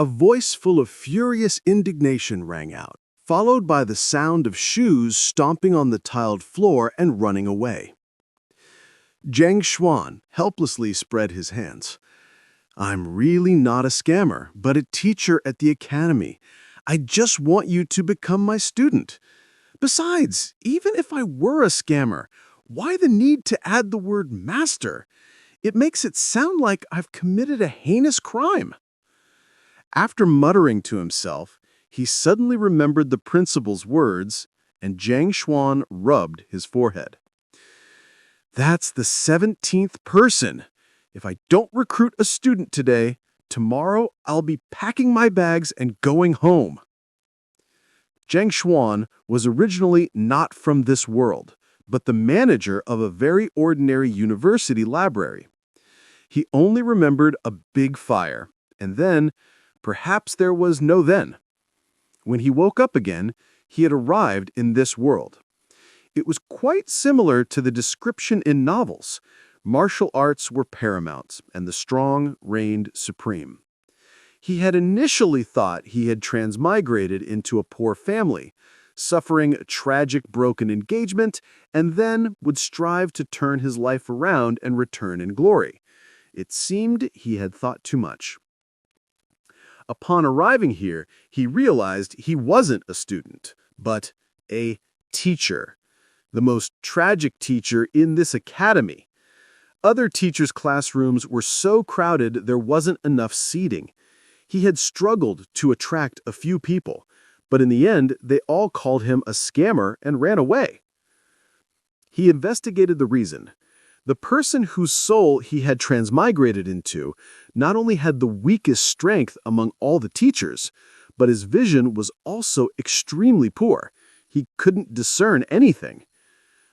A voice full of furious indignation rang out, followed by the sound of shoes stomping on the tiled floor and running away. Zhang Xuan helplessly spread his hands. "I'm really not a scammer, but a teacher at the academy. I just want you to become my student. Besides, even if I were a scammer, why the need to add the word master? It makes it sound like I've committed a heinous crime." After muttering to himself, he suddenly remembered the principal's words, and Zhang Xuan rubbed his forehead. "That's the 17th person. If I don't recruit a student today, tomorrow I'll be packing my bags and going home." Zhang Xuan was originally not from this world, but the manager of a very ordinary university library. He only remembered a big fire, and then, perhaps there was no then. When he woke up again, he had arrived in this world. It was quite similar to the description in novels. Martial arts were paramount, and the strong reigned supreme. He had initially thought he had transmigrated into a poor family, suffering a tragic broken engagement, and then would strive to turn his life around and return in glory. It seemed he had thought too much. Upon arriving here, he realized he wasn't a student, but a teacher. The most tragic teacher in this academy. Other teachers' classrooms were so crowded there wasn't enough seating. He had struggled to attract a few people, but in the end, they all called him a scammer and ran away. He investigated the reason. The person whose soul he had transmigrated into not only had the weakest strength among all the teachers, but his vision was also extremely poor. He couldn't discern anything.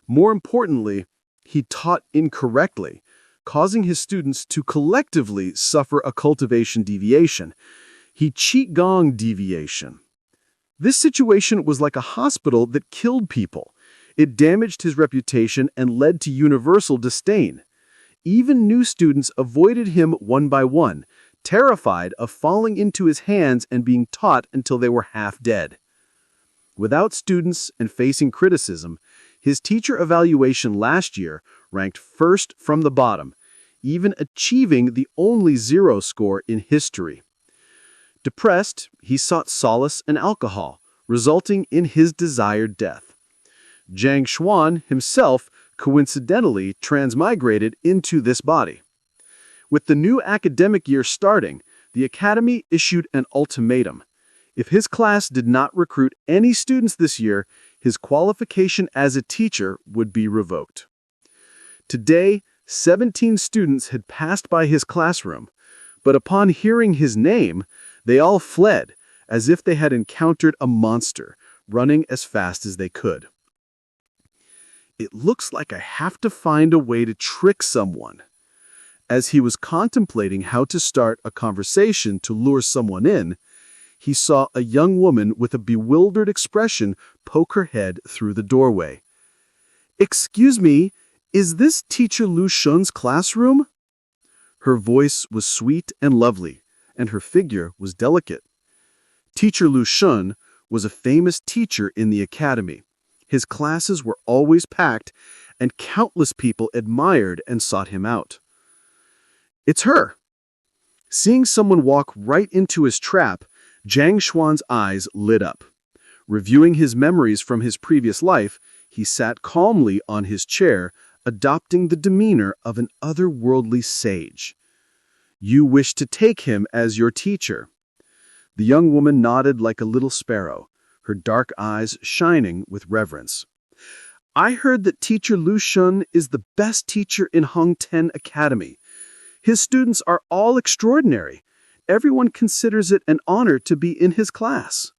More importantly, he taught incorrectly, causing his students to collectively suffer a cultivation deviation. He qigong deviation. This situation was like a hospital that killed people. It damaged his reputation and led to universal disdain. Even new students avoided him one by one, terrified of falling into his hands and being taught until they were half dead. Without students and facing criticism, his teacher evaluation last year ranked first from the bottom, even achieving the only 0 score in history. Depressed, he sought solace in alcohol, resulting in his desired death. Zhang Xuan himself coincidentally transmigrated into this body. With the new academic year starting, the academy issued an ultimatum. If his class did not recruit any students this year, his qualification as a teacher would be revoked. Today, 17 students had passed by his classroom, but upon hearing his name, they all fled, as if they had encountered a monster, running as fast as they could. "It looks like I have to find a way to trick someone." As he was contemplating how to start a conversation to lure someone in, he saw a young woman with a bewildered expression poke her head through the doorway. "Excuse me, is this Teacher Lu Shun's classroom?" Her voice was sweet and lovely, and her figure was delicate. Teacher Lu Shun was a famous teacher in the academy. His classes were always packed, and countless people admired and sought him out. "It's her." Seeing someone walk right into his trap, Zhang Xuan's eyes lit up. Reviewing his memories from his previous life, he sat calmly on his chair, adopting the demeanor of an otherworldly sage. "You wish to take him as your teacher?" The young woman nodded like a little sparrow, her dark eyes shining with reverence. "I heard that Teacher Lu Shun is the best teacher in Hongten Academy. His students are all extraordinary. Everyone considers it an honor to be in his class."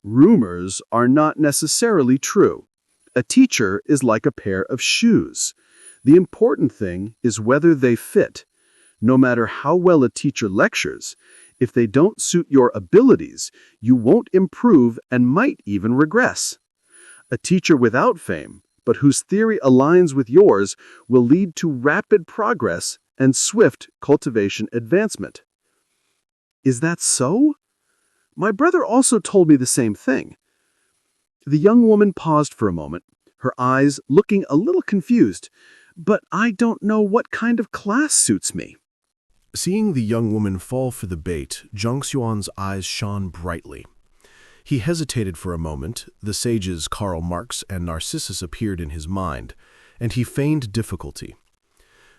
Rumors are not necessarily true. A teacher is like a pair of shoes. The important thing is whether they fit. No matter how well a teacher lectures, if they don't suit your abilities, you won't improve and might even regress. A teacher without fame, but whose theory aligns with yours, will lead to rapid progress and swift cultivation advancement. Is that so? My brother also told me the same thing. The young woman paused for a moment, her eyes looking a little confused. But I don't know what kind of class suits me. Seeing the young woman fall for the bait, Zhang Xuan's eyes shone brightly. He hesitated for a moment, the sages Karl Marx and Narcissus appeared in his mind, and he feigned difficulty.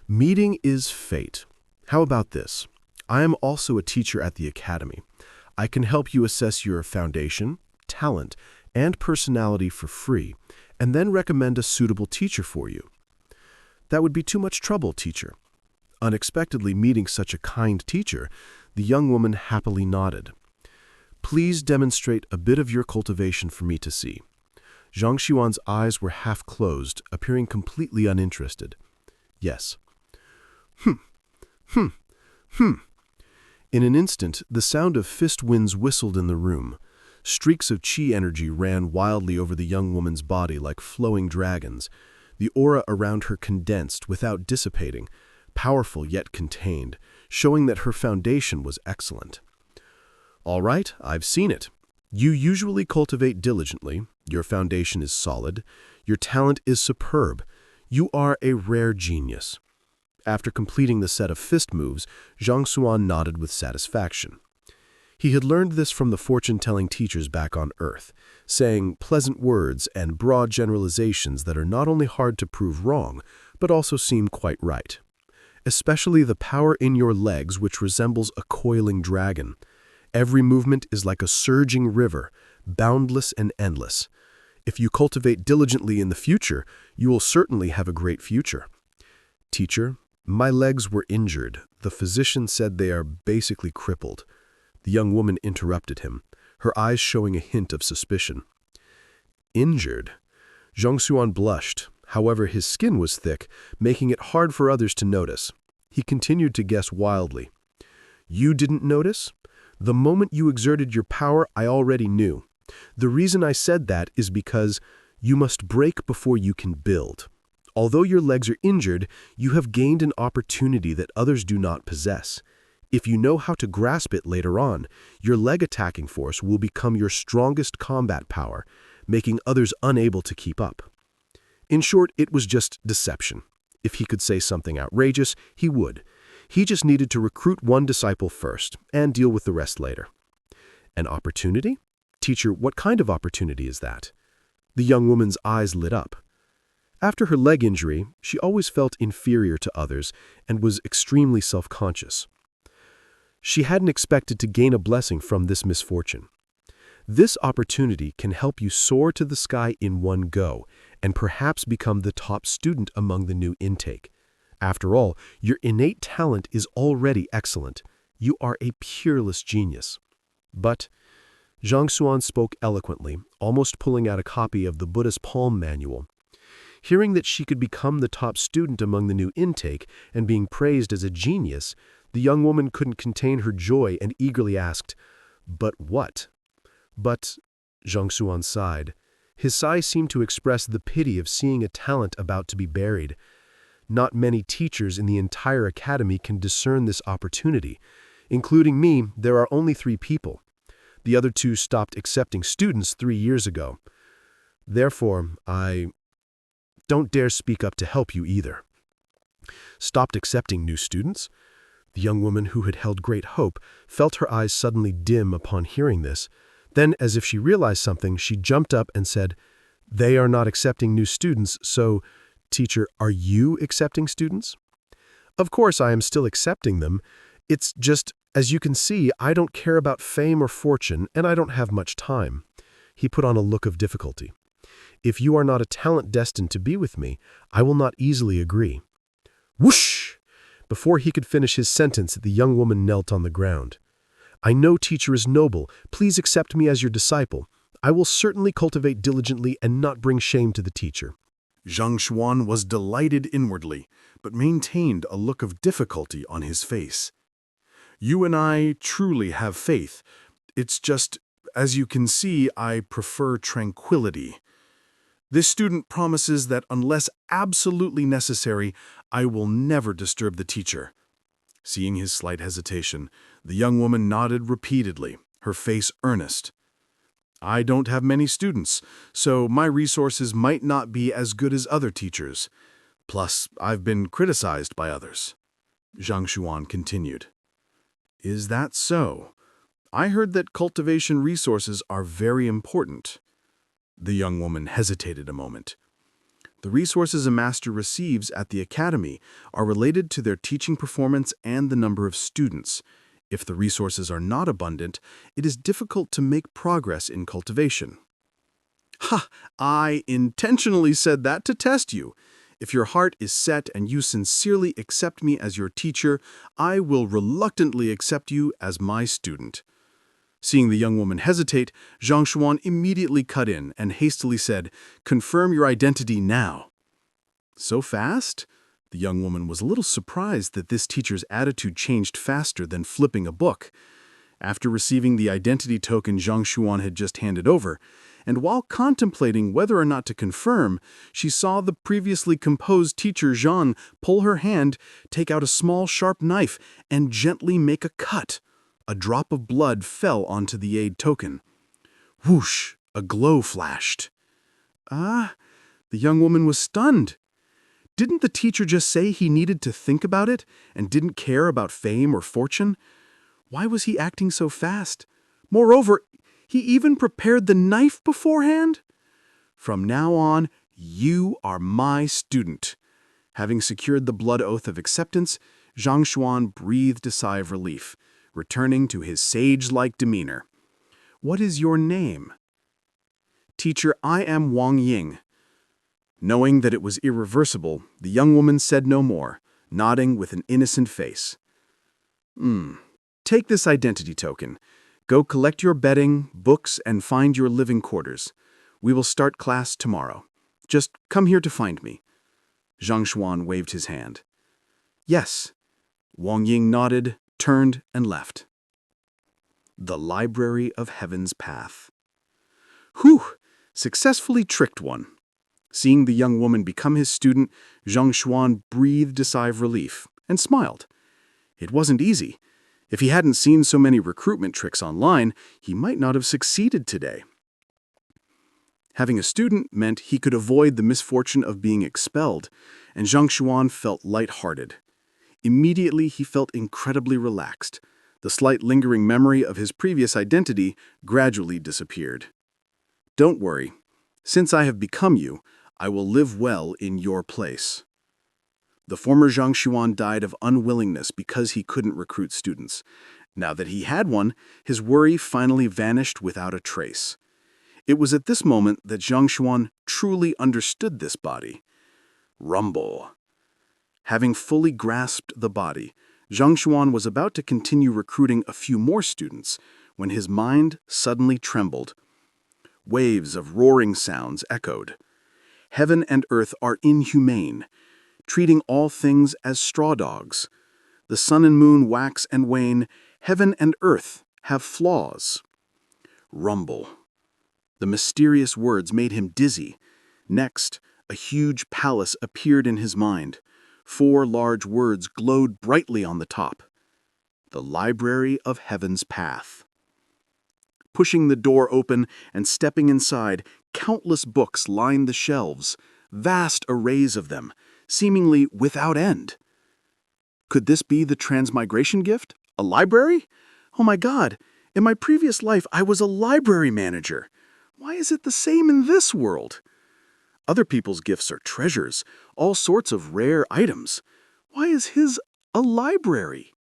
Meeting is fate. How about this? I am also a teacher at the academy. I can help you assess your foundation, talent, and personality for free, and then recommend a suitable teacher for you. That would be too much trouble, teacher. Unexpectedly meeting such a kind teacher, the young woman happily nodded. Please demonstrate a bit of your cultivation for me to see. Zhang Xuan's eyes were half closed, appearing completely uninterested. Yes. In an instant, the sound of fist winds whistled in the room. Streaks of chi energy ran wildly over the young woman's body like flowing dragons. The aura around her condensed without dissipating, powerful yet contained, showing that her foundation was excellent. All right, I've seen it. You usually cultivate diligently, your foundation is solid, your talent is superb, you are a rare genius. After completing the set of fist moves, Zhang Xuan nodded with satisfaction. He had learned this from the fortune-telling teachers back on Earth, saying pleasant words and broad generalizations that are not only hard to prove wrong, but also seem quite right. Especially the power in your legs, which resembles a coiling dragon. Every movement is like a surging river, boundless and endless. If you cultivate diligently in the future, you will certainly have a great future. Teacher, my legs were injured. The physician said they are basically crippled. The young woman interrupted him, her eyes showing a hint of suspicion. Injured? Zhang Xuan blushed. However, his skin was thick, making it hard for others to notice. He continued to guess wildly. You didn't notice? The moment you exerted your power, I already knew. The reason I said that is because you must break before you can build. Although your legs are injured, you have gained an opportunity that others do not possess. If you know how to grasp it later on, your leg attacking force will become your strongest combat power, making others unable to keep up. In short, it was just deception. If he could say something outrageous, he would. He just needed to recruit one disciple first and deal with the rest later. An opportunity? Teacher, what kind of opportunity is that? The young woman's eyes lit up. After her leg injury, she always felt inferior to others and was extremely self-conscious. She hadn't expected to gain a blessing from this misfortune. This opportunity can help you soar to the sky in one go and perhaps become the top student among the new intake. After all, your innate talent is already excellent. You are a peerless genius. But Zhang Xuan spoke eloquently, almost pulling out a copy of the Buddha's Palm Manual. Hearing that she could become the top student among the new intake and being praised as a genius, the young woman couldn't contain her joy and eagerly asked, "But what?" "But," Zhang Xuan sighed. His sigh seemed to express the pity of seeing a talent about to be buried. Not many teachers in the entire academy can discern this opportunity. Including me, there are only 3 people. The other 2 stopped accepting students 3 years ago. Therefore, I don't dare speak up to help you either. Stopped accepting new students? The young woman, who had held great hope, felt her eyes suddenly dim upon hearing this. Then, as if she realized something, she jumped up and said, "They are not accepting new students, so, teacher, are you accepting students?" "Of course I am still accepting them. It's just, as you can see, I don't care about fame or fortune, and I don't have much time." He put on a look of difficulty. "If you are not a talent destined to be with me, I will not easily agree." Whoosh! Before he could finish his sentence, the young woman knelt on the ground. "I know teacher is noble. Please accept me as your disciple. I will certainly cultivate diligently and not bring shame to the teacher." Zhang Xuan was delighted inwardly, but maintained a look of difficulty on his face. "You and I truly have faith. It's just, as you can see, I prefer tranquility. This student promises that unless absolutely necessary, I will never disturb the teacher." Seeing his slight hesitation, the young woman nodded repeatedly, her face earnest. I don't have many students, so my resources might not be as good as other teachers. Plus, I've been criticized by others. Zhang Xuan continued. Is that so? I heard that cultivation resources are very important. The young woman hesitated a moment. The resources a master receives at the academy are related to their teaching performance and the number of students. If the resources are not abundant, it is difficult to make progress in cultivation. Ha! I intentionally said that to test you. If your heart is set and you sincerely accept me as your teacher, I will reluctantly accept you as my student. Seeing the young woman hesitate, Zhang Xuan immediately cut in and hastily said, Confirm your identity now. So fast? The young woman was a little surprised that this teacher's attitude changed faster than flipping a book. After receiving the identity token Zhang Xuan had just handed over, and while contemplating whether or not to confirm, she saw the previously composed teacher Zhang pull her hand, take out a small sharp knife, and gently make a cut. A drop of blood fell onto the aid token. Whoosh! A glow flashed. The young woman was stunned. Didn't the teacher just say he needed to think about it and didn't care about fame or fortune? Why was he acting so fast? Moreover, he even prepared the knife beforehand? From now on, you are my student. Having secured the blood oath of acceptance, Zhang Xuan breathed a sigh of relief, returning to his sage-like demeanor. What is your name? Teacher, I am Wang Ying. Knowing that it was irreversible, the young woman said no more, nodding with an innocent face. Take this identity token. Go collect your bedding, books, and find your living quarters. We will start class tomorrow. Just come here to find me. Zhang Xuan waved his hand. Yes. Wang Ying nodded, turned, and left. The Library of Heaven's Path. Whew! Successfully tricked one. Seeing the young woman become his student, Zhang Xuan breathed a sigh of relief and smiled. It wasn't easy. If he hadn't seen so many recruitment tricks online, he might not have succeeded today. Having a student meant he could avoid the misfortune of being expelled, and Zhang Xuan felt lighthearted. Immediately, he felt incredibly relaxed. The slight lingering memory of his previous identity gradually disappeared. Don't worry. Since I have become you, I will live well in your place. The former Zhang Xuan died of unwillingness because he couldn't recruit students. Now that he had one, his worry finally vanished without a trace. It was at this moment that Zhang Xuan truly understood this body. Rumble. Having fully grasped the body, Zhang Xuan was about to continue recruiting a few more students when his mind suddenly trembled. Waves of roaring sounds echoed. Heaven and earth are inhumane, treating all things as straw dogs. The sun and moon wax and wane. Heaven and earth have flaws. Rumble. The mysterious words made him dizzy. Next, a huge palace appeared in his mind. 4 large words glowed brightly on the top. The Library of Heaven's Path. Pushing the door open and stepping inside, countless books lined the shelves, vast arrays of them, seemingly without end. Could this be the transmigration gift? A library? Oh my God, in my previous life I was a library manager. Why is it the same in this world? Other people's gifts are treasures, all sorts of rare items. Why is his a library?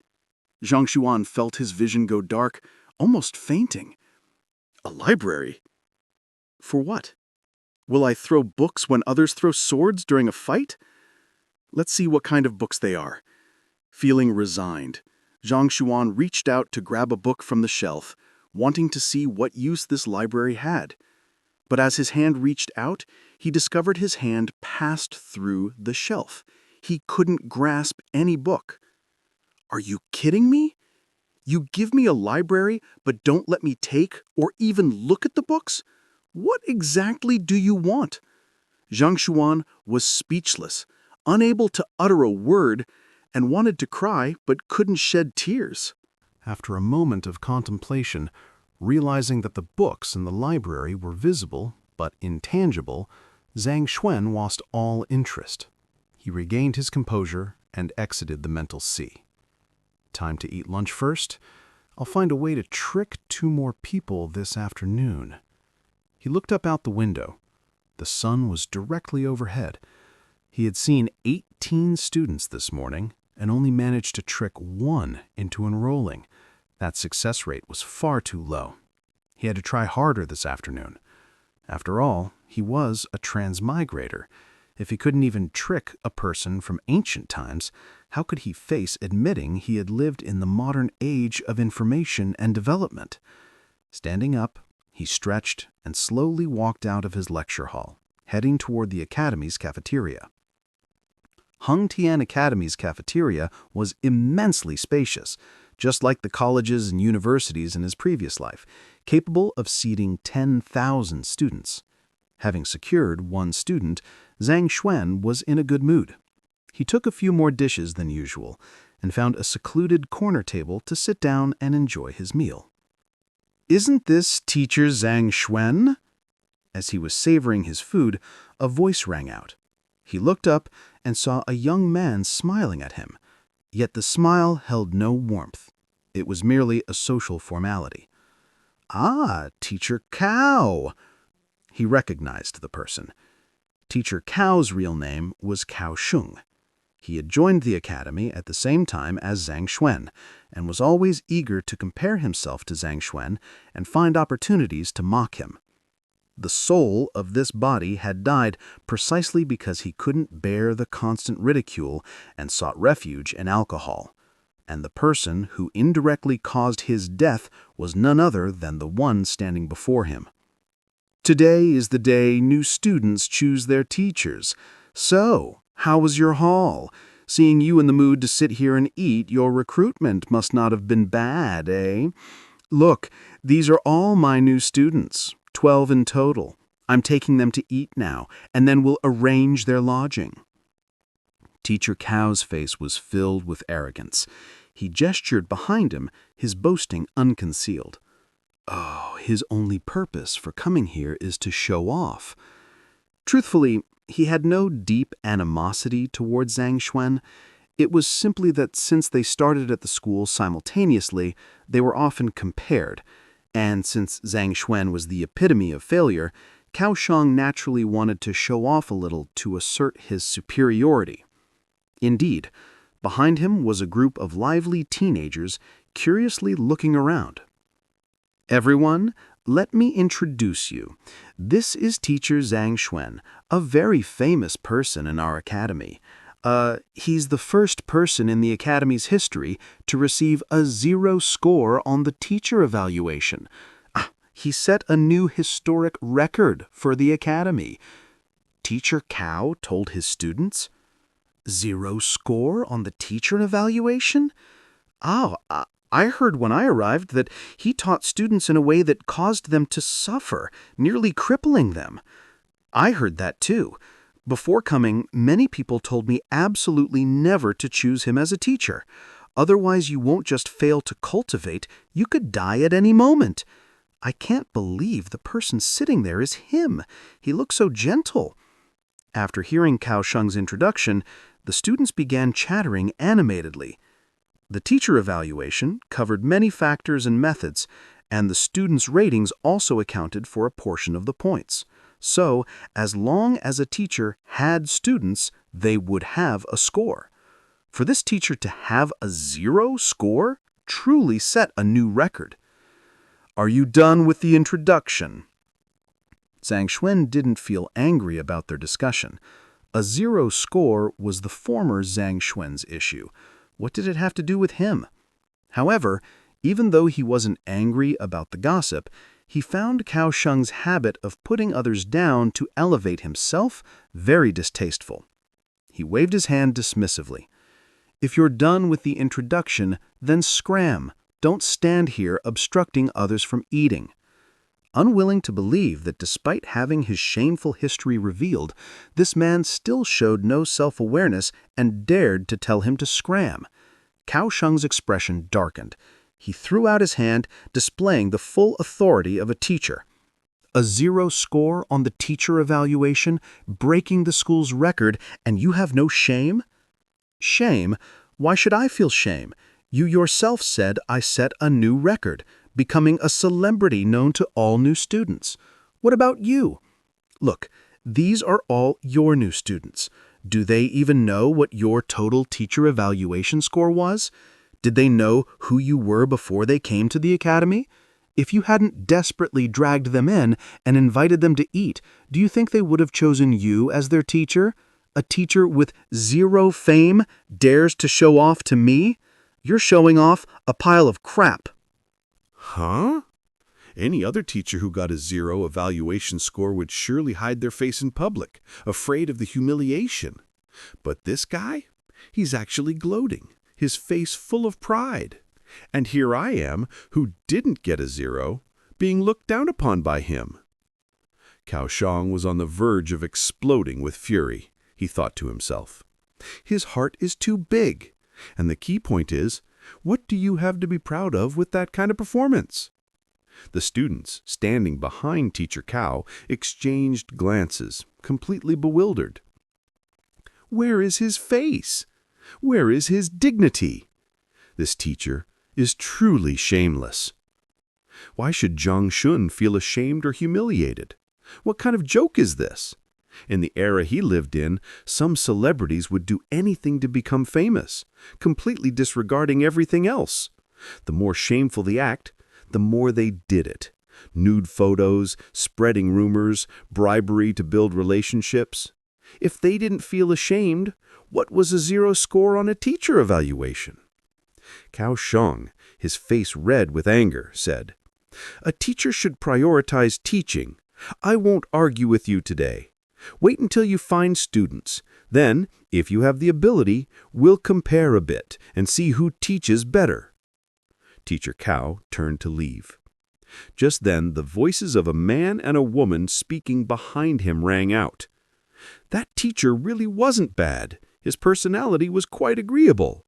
Zhang Xuan felt his vision go dark, almost fainting. A library? For what? Will I throw books when others throw swords during a fight? Let's see what kind of books they are. Feeling resigned, Zhang Xuan reached out to grab a book from the shelf, wanting to see what use this library had. But as his hand reached out, he discovered his hand passed through the shelf. He couldn't grasp any book. Are you kidding me? You give me a library, but don't let me take or even look at the books? What exactly do you want? Zhang Xuan was speechless, unable to utter a word, and wanted to cry but couldn't shed tears. After a moment of contemplation, realizing that the books in the library were visible but intangible, Zhang Xuan lost all interest. He regained his composure and exited the mental sea. Time to eat lunch first. I'll find a way to trick 2 more people this afternoon. He looked up out the window. The sun was directly overhead. He had seen 18 students this morning and only managed to trick 1 into enrolling. That success rate was far too low. He had to try harder this afternoon. After all, he was a transmigrator. If he couldn't even trick a person from ancient times, how could he face admitting he had lived in the modern age of information and development? Standing up, he stretched and slowly walked out of his lecture hall, heading toward the Academy's cafeteria. Hung Tian Academy's cafeteria was immensely spacious, just like the colleges and universities in his previous life, capable of seating 10,000 students. Having secured 1 student, Zhang Xuan was in a good mood. He took a few more dishes than usual and found a secluded corner table to sit down and enjoy his meal. "Isn't this teacher Zhang Xuan?" As he was savoring his food, a voice rang out. He looked up and saw a young man smiling at him, yet the smile held no warmth. It was merely a social formality. "Ah, Teacher Cao!" He recognized the person. Teacher Cao's real name was Cao Sheng. He had joined the academy at the same time as Zhang Xuan, and was always eager to compare himself to Zhang Xuan and find opportunities to mock him. The soul of this body had died precisely because he couldn't bear the constant ridicule and sought refuge in alcohol. And the person who indirectly caused his death was none other than the one standing before him. "Today is the day new students choose their teachers. So, how was your hall? Seeing you in the mood to sit here and eat, your recruitment must not have been bad, eh? Look, these are all my new students, 12 in total. I'm taking them to eat now, and then we'll arrange their lodging." Teacher Cao's face was filled with arrogance. He gestured behind him, his boasting unconcealed. Oh, his only purpose for coming here is to show off. Truthfully, he had no deep animosity towards Zhang Xuan. It was simply that since they started at the school simultaneously, they were often compared, and since Zhang Xuan was the epitome of failure, Cao Sheng naturally wanted to show off a little to assert his superiority. Indeed, behind him was a group of lively teenagers curiously looking around. "Everyone, let me introduce you. This is Teacher Zhang Xuan, a very famous person in our academy. He's the first person in the academy's history to receive a 0 score on the teacher evaluation. He set a new historic record for the academy." Teacher Cao told his students. 0 score on the teacher evaluation? Oh, I heard when I arrived that he taught students in a way that caused them to suffer, nearly crippling them. I heard that too. Before coming, many people told me absolutely never to choose him as a teacher. Otherwise, you won't just fail to cultivate, you could die at any moment. I can't believe the person sitting there is him. He looks so gentle. After hearing Cao Sheng's introduction, the students began chattering animatedly. The teacher evaluation covered many factors and methods, and the students' ratings also accounted for a portion of the points. So, as long as a teacher had students, they would have a score. For this teacher to have a 0 score truly set a new record. "Are you done with the introduction?" Zhang Xuan didn't feel angry about their discussion. A 0 score was the former Zhang Xuan's issue. What did it have to do with him? However, even though he wasn't angry about the gossip, he found Cao Sheng's habit of putting others down to elevate himself very distasteful. He waved his hand dismissively. "If you're done with the introduction, then scram. Don't stand here obstructing others from eating." unwilling to believe that despite having his shameful history revealed, this man still showed no self-awareness and dared to tell him to scram. Cao Sheng's expression darkened. He threw out his hand, displaying the full authority of a teacher. A 0 score on the teacher evaluation, breaking the school's record, and you have no shame? Shame? Why should I feel shame? You yourself said I set a new record, becoming a celebrity known to all new students. What about you? Look, these are all your new students. Do they even know what your total teacher evaluation score was? Did they know who you were before they came to the academy? If you hadn't desperately dragged them in and invited them to eat, do you think they would have chosen you as their teacher? A teacher with 0 fame dares to show off to me? You're showing off a pile of crap. Huh? Any other teacher who got a 0 evaluation score would surely hide their face in public, afraid of the humiliation. But this guy? He's actually gloating, his face full of pride. And here I am, who didn't get a 0, being looked down upon by him. Cao Sheng was on the verge of exploding with fury, he thought to himself. His heart is too big, and the key point is, what do you have to be proud of with that kind of performance? The students, standing behind Teacher Cao, exchanged glances, completely bewildered. Where is his face? Where is his dignity? This teacher is truly shameless. Why should Zhang Shun feel ashamed or humiliated? What kind of joke is this? In the era he lived in, some celebrities would do anything to become famous, completely disregarding everything else. The more shameful the act, the more they did it. Nude photos, spreading rumors, bribery to build relationships. If they didn't feel ashamed, what was a 0 score on a teacher evaluation? Cao Sheng, his face red with anger, said, "A teacher should prioritize teaching. I won't argue with you today. Wait until you find students. Then, if you have the ability, we'll compare a bit and see who teaches better." Teacher Cao turned to leave. Just then, the voices of a man and a woman speaking behind him rang out. That teacher really wasn't bad. His personality was quite agreeable.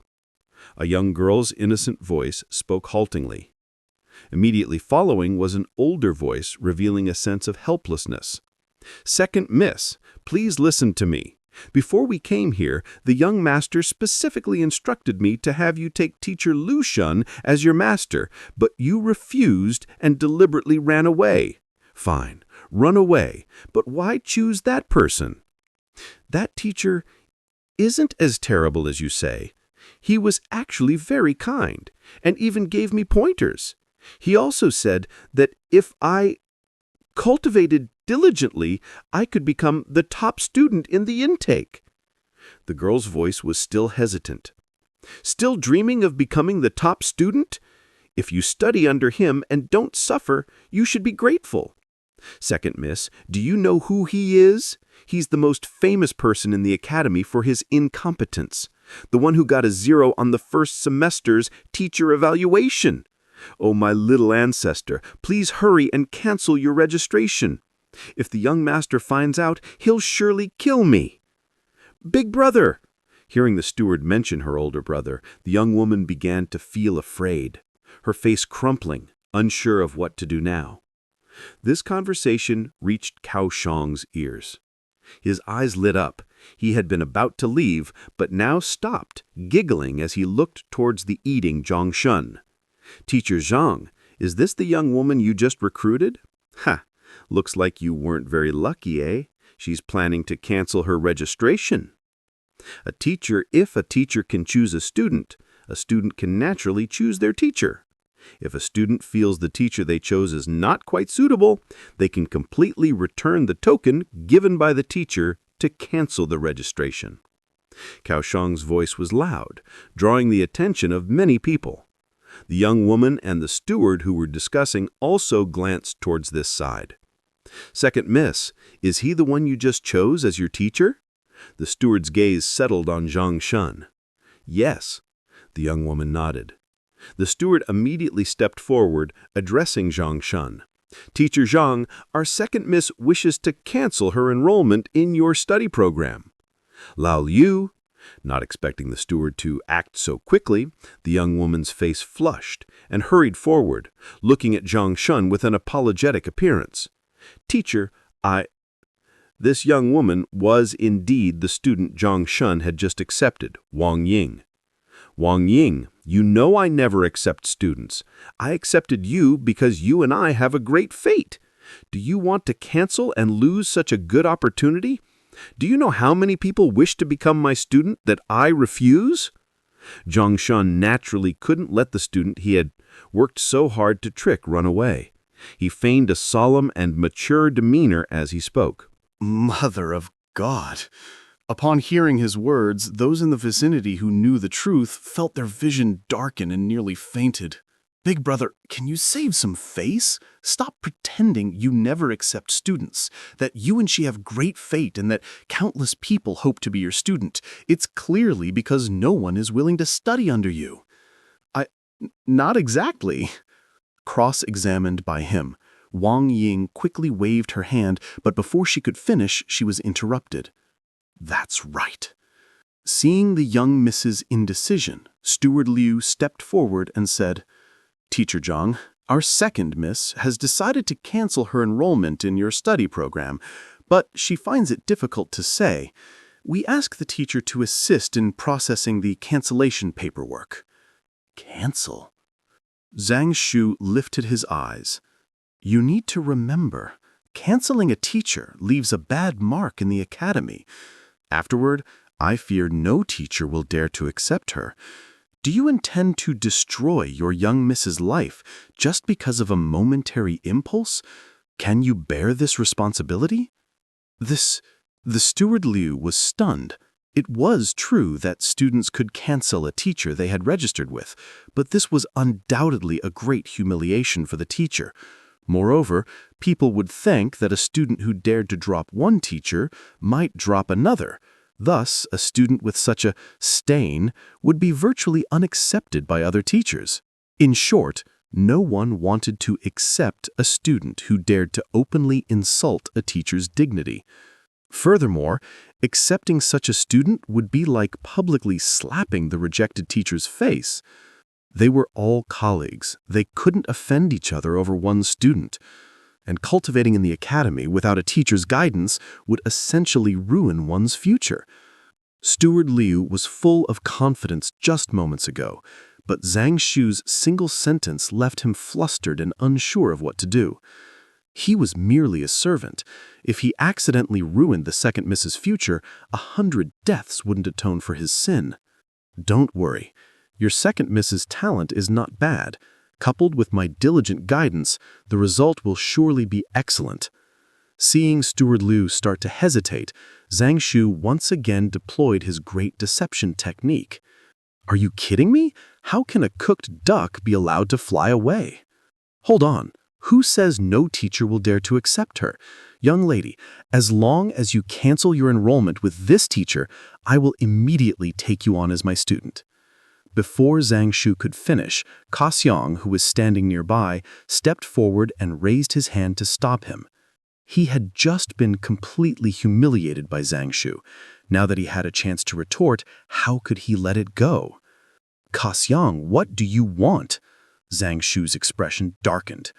A young girl's innocent voice spoke haltingly. Immediately following was an older voice revealing a sense of helplessness. "Second miss, please listen to me. Before we came here, the young master specifically instructed me to have you take teacher Lu Shun as your master, but you refused and deliberately ran away. Fine, run away, but why choose that person? That teacher isn't as terrible as you say. He was actually very kind, and even gave me pointers. He also said that if I cultivated diligently, I could become the top student in the intake." The girl's voice was still hesitant. "Still dreaming of becoming the top student? If you study under him and don't suffer, you should be grateful. Second miss, do you know who he is? He's the most famous person in the academy for his incompetence. The one who got a 0 on the first semester's teacher evaluation. Oh, my little ancestor, please hurry and cancel your registration. If the young master finds out, he'll surely kill me." "Big brother!" Hearing the steward mention her older brother, the young woman began to feel afraid, her face crumpling, unsure of what to do now. This conversation reached Cao Sheng's ears. His eyes lit up. He had been about to leave, but now stopped, giggling as he looked towards the eating Zhang Shun. "Teacher Zhang, is this the young woman you just recruited? Ha! Looks like you weren't very lucky, eh? She's planning to cancel her registration." If a teacher can choose a student can naturally choose their teacher. If a student feels the teacher they chose is not quite suitable, they can completely return the token given by the teacher to cancel the registration. Cao Sheng's voice was loud, drawing the attention of many people. The young woman and the steward who were discussing also glanced towards this side. "Second miss, is he the one you just chose as your teacher?" The steward's gaze settled on Zhang Shun. "Yes." The young woman nodded. The steward immediately stepped forward, addressing Zhang Shun. Teacher Zhang, our second miss wishes to cancel her enrollment in your study program. Lao Liu, not expecting the steward to act so quickly, the young woman's face flushed and hurried forward, looking at Zhang Shun with an apologetic appearance. Teacher, This young woman was indeed the student Zhang Shun had just accepted, Wang Ying. Wang Ying, you know I never accept students. I accepted you because you and I have a great fate. Do you want to cancel and lose such a good opportunity? Do you know how many people wish to become my student that I refuse? Zhang Shun naturally couldn't let the student he had worked so hard to trick run away. He feigned a solemn and mature demeanor as he spoke. Mother of God! Upon hearing his words, those in the vicinity who knew the truth felt their vision darken and nearly fainted. Big brother, can you save some face? Stop pretending you never accept students, that you and she have great fate and that countless people hope to be your student. It's clearly because no one is willing to study under you. Not exactly. Cross-examined by him, Wang Ying quickly waved her hand, but before she could finish, she was interrupted. That's right. Seeing the young Miss's indecision, Steward Liu stepped forward and said, Teacher Zhang, our second miss has decided to cancel her enrollment in your study program, but she finds it difficult to say. We ask the teacher to assist in processing the cancellation paperwork. Cancel? Zhang Shu lifted his eyes. You need to remember, canceling a teacher leaves a bad mark in the academy. Afterward, I fear no teacher will dare to accept her. Do you intend to destroy your young Miss's life just because of a momentary impulse? Can you bear this responsibility? The steward Liu was stunned. It was true that students could cancel a teacher they had registered with, but this was undoubtedly a great humiliation for the teacher. Moreover, people would think that a student who dared to drop one teacher might drop another. Thus, a student with such a stain would be virtually unaccepted by other teachers. In short, no one wanted to accept a student who dared to openly insult a teacher's dignity. Furthermore, accepting such a student would be like publicly slapping the rejected teacher's face. They were all colleagues. They couldn't offend each other over one student. And cultivating in the academy without a teacher's guidance would essentially ruin one's future. Steward Liu was full of confidence just moments ago, but Zhang Shu's single sentence left him flustered and unsure of what to do. He was merely a servant. If he accidentally ruined the second miss's future, 100 deaths wouldn't atone for his sin. Don't worry. Your second miss's talent is not bad. Coupled with my diligent guidance, the result will surely be excellent. Seeing Steward Liu start to hesitate, Zhang Shu once again deployed his great deception technique. Are you kidding me? How can a cooked duck be allowed to fly away? Hold on. Who says no teacher will dare to accept her? Young lady, as long as you cancel your enrollment with this teacher, I will immediately take you on as my student. Before Zhang Shu could finish, Ka Xiang, who was standing nearby, stepped forward and raised his hand to stop him. He had just been completely humiliated by Zhang Shu. Now that he had a chance to retort, how could he let it go? Ka Xiang, what do you want? Zhang Shu's expression darkened.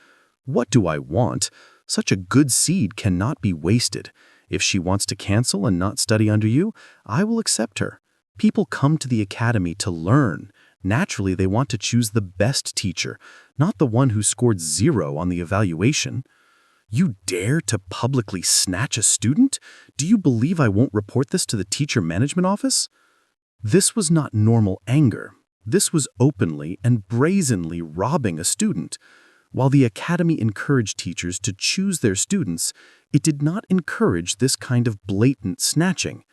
What do I want? Such a good seed cannot be wasted. If she wants to cancel and not study under you, I will accept her. People come to the academy to learn. Naturally, they want to choose the best teacher, not the one who scored 0 on the evaluation. You dare to publicly snatch a student? Do you believe I won't report this to the teacher management office? This was not normal anger. This was openly and brazenly robbing a student. While the academy encouraged teachers to choose their students, it did not encourage this kind of blatant snatching.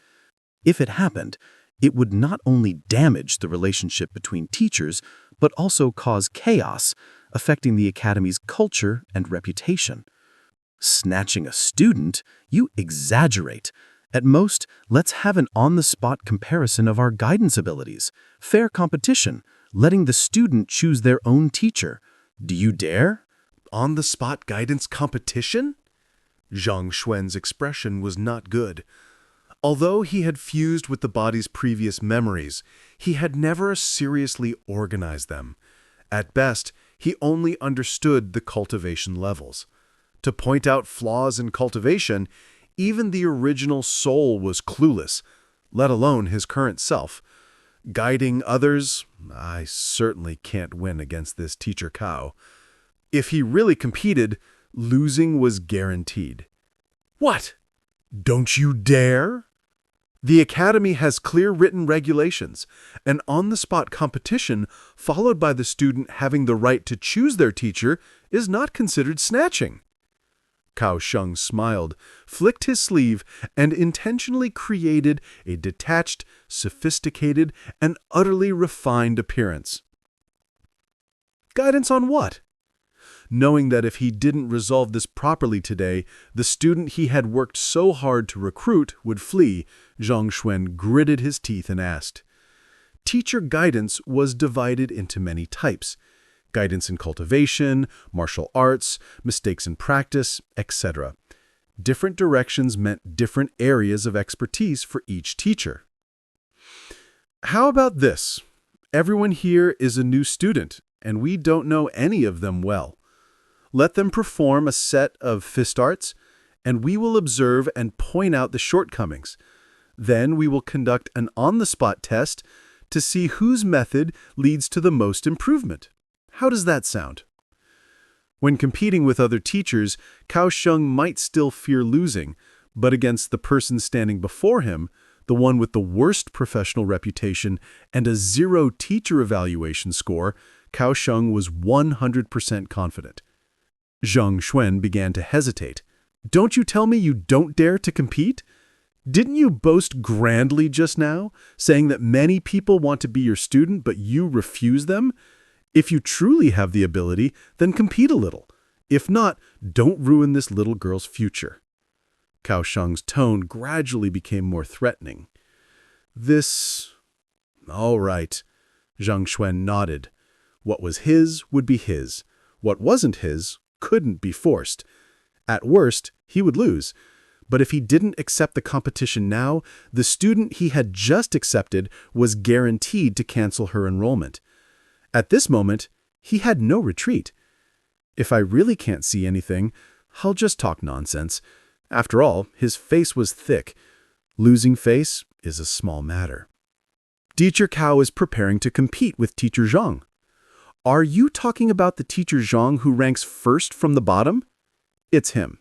If it happened, it would not only damage the relationship between teachers, but also cause chaos, affecting the academy's culture and reputation. Snatching a student? You exaggerate. At most, let's have an on-the-spot comparison of our guidance abilities. Fair competition, letting the student choose their own teacher. Do you dare? on-the-spot guidance competition? Zhang Xuan's expression was not good. Although he had fused with the body's previous memories, he had never seriously organized them. At best, he only understood the cultivation levels. To point out flaws in cultivation, even the original soul was clueless, let alone his current self. Guiding others, I certainly can't win against this teacher Cao. If he really competed, losing was guaranteed. What? Don't you dare? The Academy has clear written regulations. An on-the-spot competition, followed by the student having the right to choose their teacher, is not considered snatching. Cao Sheng smiled, flicked his sleeve, and intentionally created a detached, sophisticated, and utterly refined appearance. Guidance on what? Knowing that if he didn't resolve this properly today, the student he had worked so hard to recruit would flee, Zhang Xuan gritted his teeth and asked. Teacher guidance was divided into many types. Guidance in cultivation, martial arts, mistakes in practice, etc. Different directions meant different areas of expertise for each teacher. How about this? Everyone here is a new student, and we don't know any of them well. Let them perform a set of fist arts, and we will observe and point out the shortcomings. Then we will conduct an on-the-spot test to see whose method leads to the most improvement. How does that sound? When competing with other teachers, Cao Sheng might still fear losing, but against the person standing before him, the one with the worst professional reputation and a 0 teacher evaluation score, Cao Sheng was 100% confident. Zhang Xuan began to hesitate. Don't you tell me you don't dare to compete? Didn't you boast grandly just now, saying that many people want to be your student but you refuse them? If you truly have the ability, then compete a little. If not, don't ruin this little girl's future. Cao Sheng's tone gradually became more threatening. All right. Zhang Xuan nodded. What was his would be his. What wasn't his couldn't be forced. At worst, he would lose. But if he didn't accept the competition now, the student he had just accepted was guaranteed to cancel her enrollment. At this moment, he had no retreat. If I really can't see anything, I'll just talk nonsense. After all, his face was thick. Losing face is a small matter. Teacher Cao is preparing to compete with Teacher Zhang. Are you talking about the Teacher Zhang who ranks first from the bottom? It's him.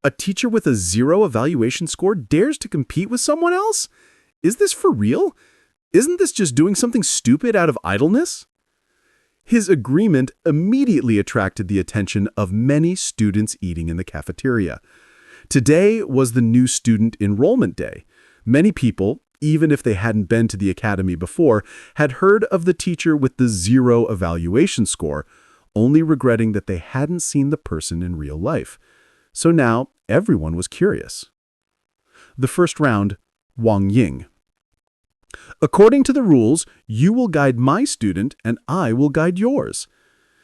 A teacher with a 0 evaluation score dares to compete with someone else? Is this for real? Isn't this just doing something stupid out of idleness? His agreement immediately attracted the attention of many students eating in the cafeteria. Today was the new student enrollment day. Many people, even if they hadn't been to the academy before, had heard of the teacher with the 0 evaluation score, only regretting that they hadn't seen the person in real life. So now everyone was curious. The first round, Wang Ying. According to the rules, you will guide my student and I will guide yours.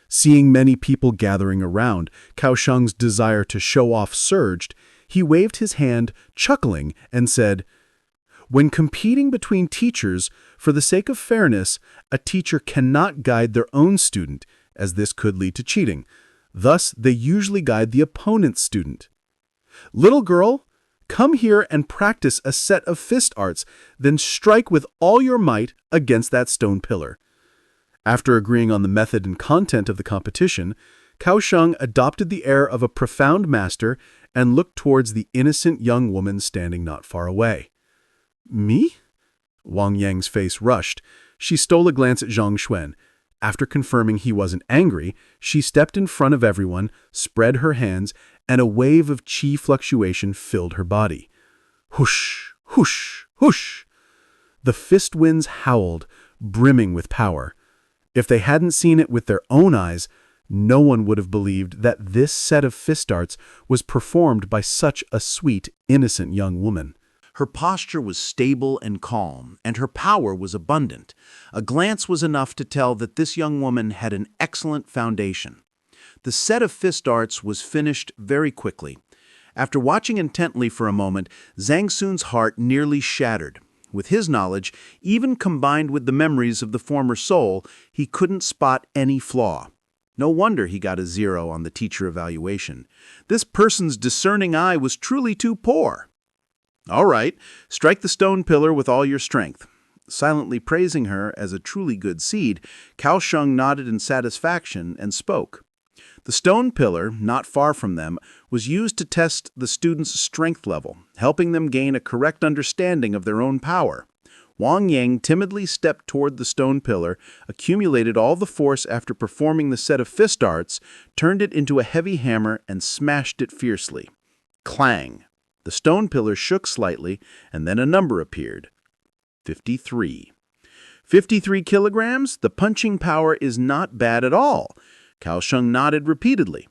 Seeing many people gathering around, Cao Sheng's desire to show off surged. He waved his hand, chuckling, and said, when competing between teachers, for the sake of fairness, a teacher cannot guide their own student, as this could lead to cheating. Thus, they usually guide the opponent's student. Little girl, come here and practice a set of fist arts, then strike with all your might against that stone pillar. After agreeing on the method and content of the competition, Cao Sheng adopted the air of a profound master and looked towards the innocent young woman standing not far away. Me? Wang Yang's face rushed. She stole a glance at Zhang Xuan. After confirming he wasn't angry, she stepped in front of everyone, spread her hands, and a wave of qi fluctuation filled her body. Whoosh, whoosh, whoosh. The fist winds howled, brimming with power. If they hadn't seen it with their own eyes, no one would have believed that this set of fist arts was performed by such a sweet, innocent young woman. Her posture was stable and calm, and her power was abundant. A glance was enough to tell that this young woman had an excellent foundation. The set of fist arts was finished very quickly. After watching intently for a moment, Zhang Sun's heart nearly shattered. With his knowledge, even combined with the memories of the former soul, he couldn't spot any flaw. No wonder he got a 0 on the teacher evaluation. This person's discerning eye was truly too poor. All right, strike the stone pillar with all your strength. Silently praising her as a truly good seed, Kaohsiung nodded in satisfaction and spoke. The stone pillar, not far from them, was used to test the students' strength level, helping them gain a correct understanding of their own power. Wang Yang timidly stepped toward the stone pillar, accumulated all the force after performing the set of fist arts, turned it into a heavy hammer, and smashed it fiercely. Clang! The stone pillar shook slightly, and then a number appeared. 53. 53 kilograms? The punching power is not bad at all. Kaohsiung nodded repeatedly.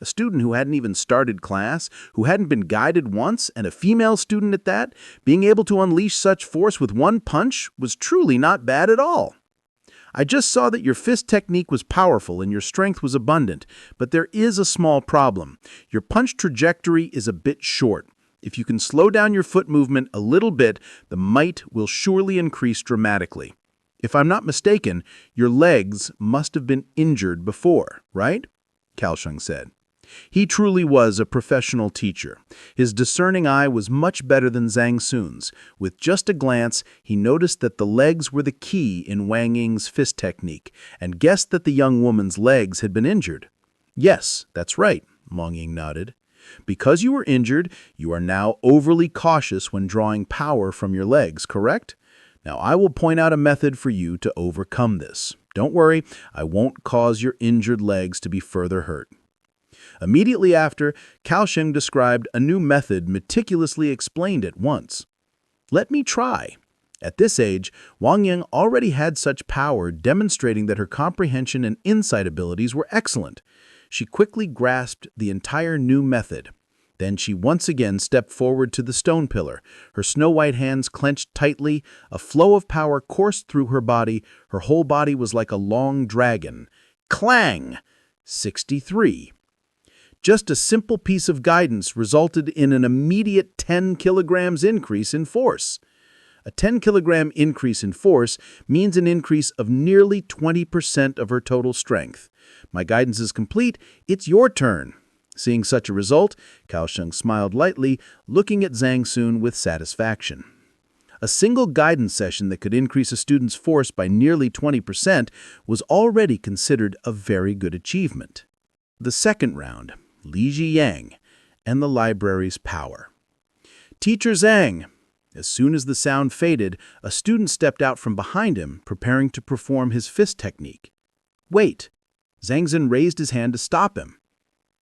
A student who hadn't even started class, who hadn't been guided once, and a female student at that, being able to unleash such force with one punch was truly not bad at all. I just saw that your fist technique was powerful and your strength was abundant, but there is a small problem. Your punch trajectory is a bit short. If you can slow down your foot movement a little bit, the might will surely increase dramatically. If I'm not mistaken, your legs must have been injured before, right? Kaohsiung said. He truly was a professional teacher. His discerning eye was much better than Zhang Sun's. With just a glance, he noticed that the legs were the key in Wang Ying's fist technique, and guessed that the young woman's legs had been injured. Yes, that's right, Wang Ying nodded. Because you were injured, you are now overly cautious when drawing power from your legs, correct? Now, I will point out a method for you to overcome this. Don't worry, I won't cause your injured legs to be further hurt. Immediately after, Kaohsiung described a new method meticulously explained at once. Let me try. At this age, Wang Ying already had such power, demonstrating that her comprehension and insight abilities were excellent. She quickly grasped the entire new method. Then she once again stepped forward to the stone pillar. Her snow-white hands clenched tightly, a flow of power coursed through her body. Her whole body was like a long dragon. Clang! 63. Just a simple piece of guidance resulted in an immediate 10 kilograms increase in force. A 10-kilogram increase in force means an increase of nearly 20% of her total strength. My guidance is complete. It's your turn. Seeing such a result, Kaohsiung smiled lightly, looking at Zhang Sun with satisfaction. A single guidance session that could increase a student's force by nearly 20% was already considered a very good achievement. The second round, Li Zhiyang, and the library's power. Teacher Zhang! As soon as the sound faded, a student stepped out from behind him, preparing to perform his fist technique. Wait! Zhang Sun raised his hand to stop him.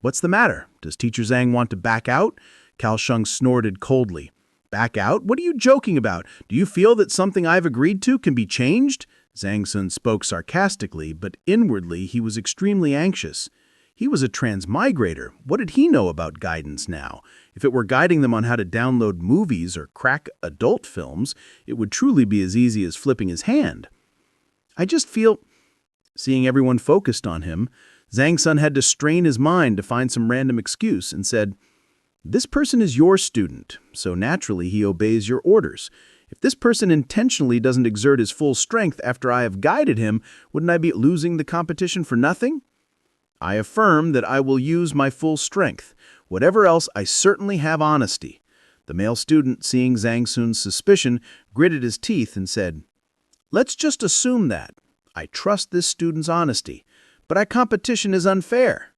What's the matter? Does Teacher Zhang want to back out? Kaohsiung snorted coldly. Back out? What are you joking about? Do you feel that something I've agreed to can be changed? Zhang Sun spoke sarcastically, but inwardly he was extremely anxious. He was a transmigrator. What did he know about guidance now? If it were guiding them on how to download movies or crack adult films, it would truly be as easy as flipping his hand. I just feel... Seeing everyone focused on him, Zhang Sun had to strain his mind to find some random excuse and said, This person is your student, so naturally he obeys your orders. If this person intentionally doesn't exert his full strength after I have guided him, wouldn't I be losing the competition for nothing? I affirm that I will use my full strength. Whatever else, I certainly have honesty. The male student, seeing Zhang Sun's suspicion, gritted his teeth and said, Let's just assume that. I trust this student's honesty, but our competition is unfair.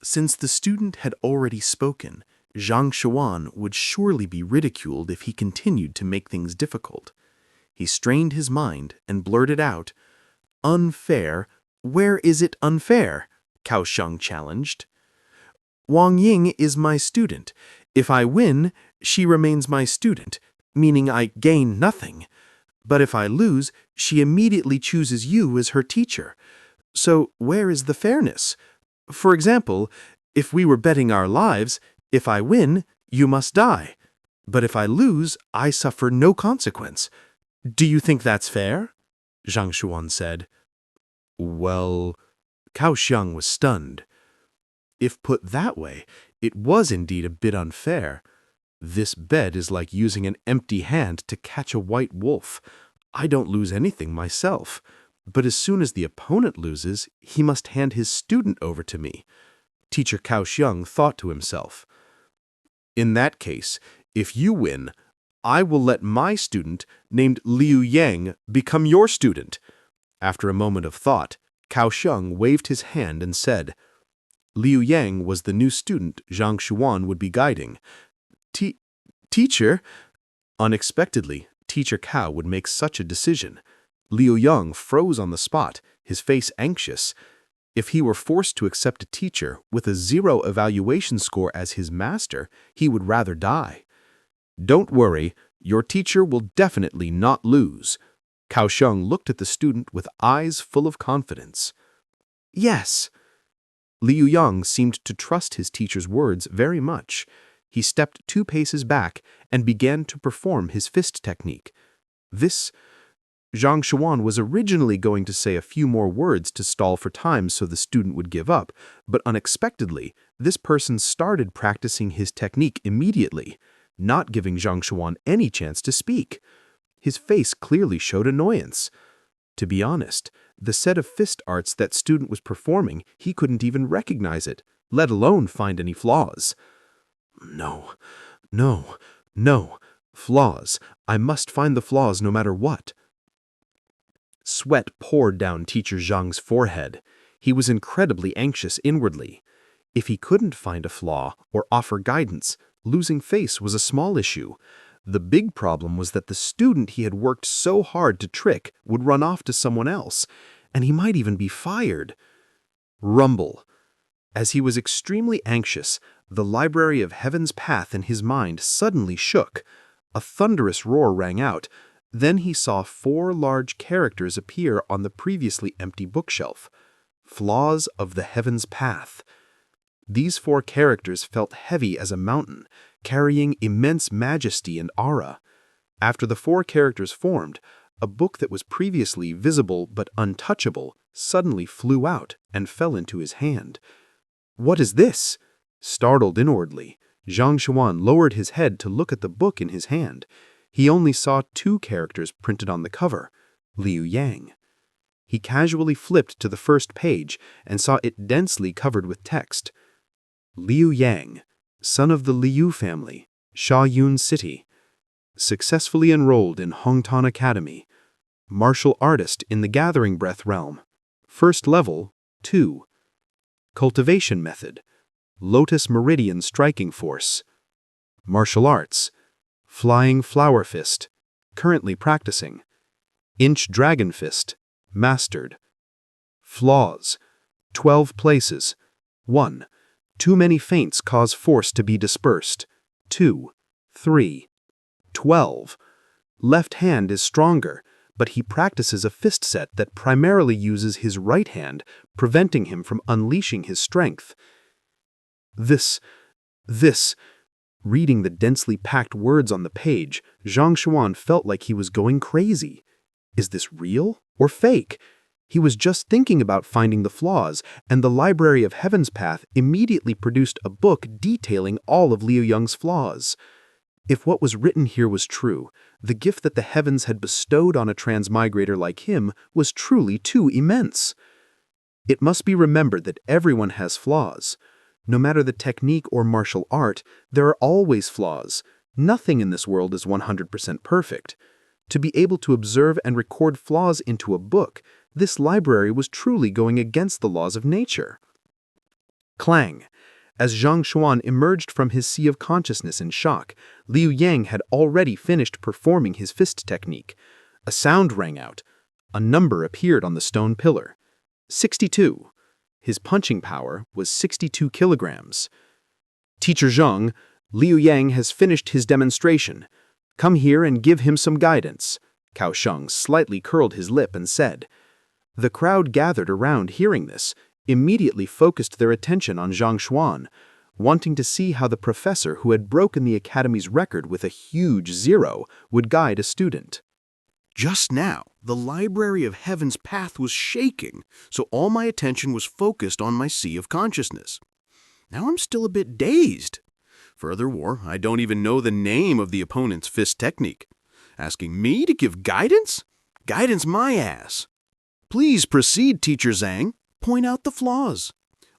Since the student had already spoken, Zhang Shuan would surely be ridiculed if he continued to make things difficult. He strained his mind and blurted out, Unfair? Where is it unfair? Kaohsiung challenged. Wang Ying is my student. If I win, she remains my student, meaning I gain nothing. But if I lose, she immediately chooses you as her teacher. So where is the fairness? For example, if we were betting our lives, if I win, you must die. But if I lose, I suffer no consequence. Do you think that's fair? Zhang Shuan said. Well, Kaohsiung was stunned. If put that way, it was indeed a bit unfair. This bed is like using an empty hand to catch a white wolf. I don't lose anything myself, but as soon as the opponent loses, he must hand his student over to me. Teacher Kaoxiang thought to himself. In that case, if you win, I will let my student, named Liu Yang, become your student. After a moment of thought, Kaoxiang waved his hand and said, Liu Yang was the new student Zhang Xuan would be guiding. Teacher? Unexpectedly, Teacher Cao would make such a decision. Liu Yang froze on the spot, his face anxious. If he were forced to accept a teacher with a 0 evaluation score as his master, he would rather die. Don't worry, your teacher will definitely not lose. Kaoxiang looked at the student with eyes full of confidence. Yes. Liu Yang seemed to trust his teacher's words very much. He stepped 2 paces back and began to perform his fist technique. Zhang Xuan was originally going to say a few more words to stall for time so the student would give up, but unexpectedly, this person started practicing his technique immediately, not giving Zhang Xuan any chance to speak. His face clearly showed annoyance. To be honest, the set of fist arts that student was performing, he couldn't even recognize it, let alone find any flaws. No. Flaws. I must find the flaws no matter what. Sweat poured down Teacher Zhang's forehead. He was incredibly anxious inwardly. If he couldn't find a flaw or offer guidance, losing face was a small issue. The big problem was that the student he had worked so hard to trick would run off to someone else, and he might even be fired. Rumble. As he was extremely anxious, the Library of Heaven's path in his mind suddenly shook. A thunderous roar rang out. Then he saw 4 large characters appear on the previously empty bookshelf. Flaws of the Heaven's path. These 4 characters felt heavy as a mountain, carrying immense majesty and aura. After the 4 characters formed, a book that was previously visible but untouchable suddenly flew out and fell into his hand. What is this? Startled inwardly, Zhang Xuan lowered his head to look at the book in his hand. He only saw 2 characters printed on the cover, Liu Yang. He casually flipped to the first page and saw it densely covered with text. Liu Yang, son of the Liu family, Shaoyun City. Successfully enrolled in Hongtan Academy. Martial artist in the Gathering Breath realm. First level, 2. Cultivation method. Lotus Meridian Striking Force. Martial arts. Flying Flower Fist. Currently practicing. Inch Dragon Fist. Mastered. Flaws. 12 places. 1. Too many feints cause force to be dispersed. 2. 3. 12. Left hand is stronger, but he practices a fist set that primarily uses his right hand, preventing him from unleashing his strength. Reading the densely packed words on the page, Zhang Xuan felt like he was going crazy. Is this real or fake? He was just thinking about finding the flaws, and the Library of Heaven's Path immediately produced a book detailing all of Liu Yang's flaws. If what was written here was true, the gift that the heavens had bestowed on a transmigrator like him was truly too immense. It must be remembered that everyone has flaws. No matter the technique or martial art, there are always flaws. Nothing in this world is 100% perfect. To be able to observe and record flaws into a book, this library was truly going against the laws of nature. Clang. As Zhang Xuan emerged from his sea of consciousness in shock, Liu Yang had already finished performing his fist technique. A sound rang out. A number appeared on the stone pillar. 62. His punching power was 62 kilograms. Teacher Zhang, Liu Yang has finished his demonstration. Come here and give him some guidance. Kaoxiang slightly curled his lip and said. The crowd gathered around hearing this, immediately focused their attention on Zhang Xuan, wanting to see how the professor who had broken the academy's record with a huge 0 would guide a student. Just now, the Library of Heaven's path was shaking, so all my attention was focused on my sea of consciousness. Now I'm still a bit dazed. Furthermore, I don't even know the name of the opponent's fist technique. Asking me to give guidance? Guidance my ass. Please proceed, Teacher Zhang. Point out the flaws.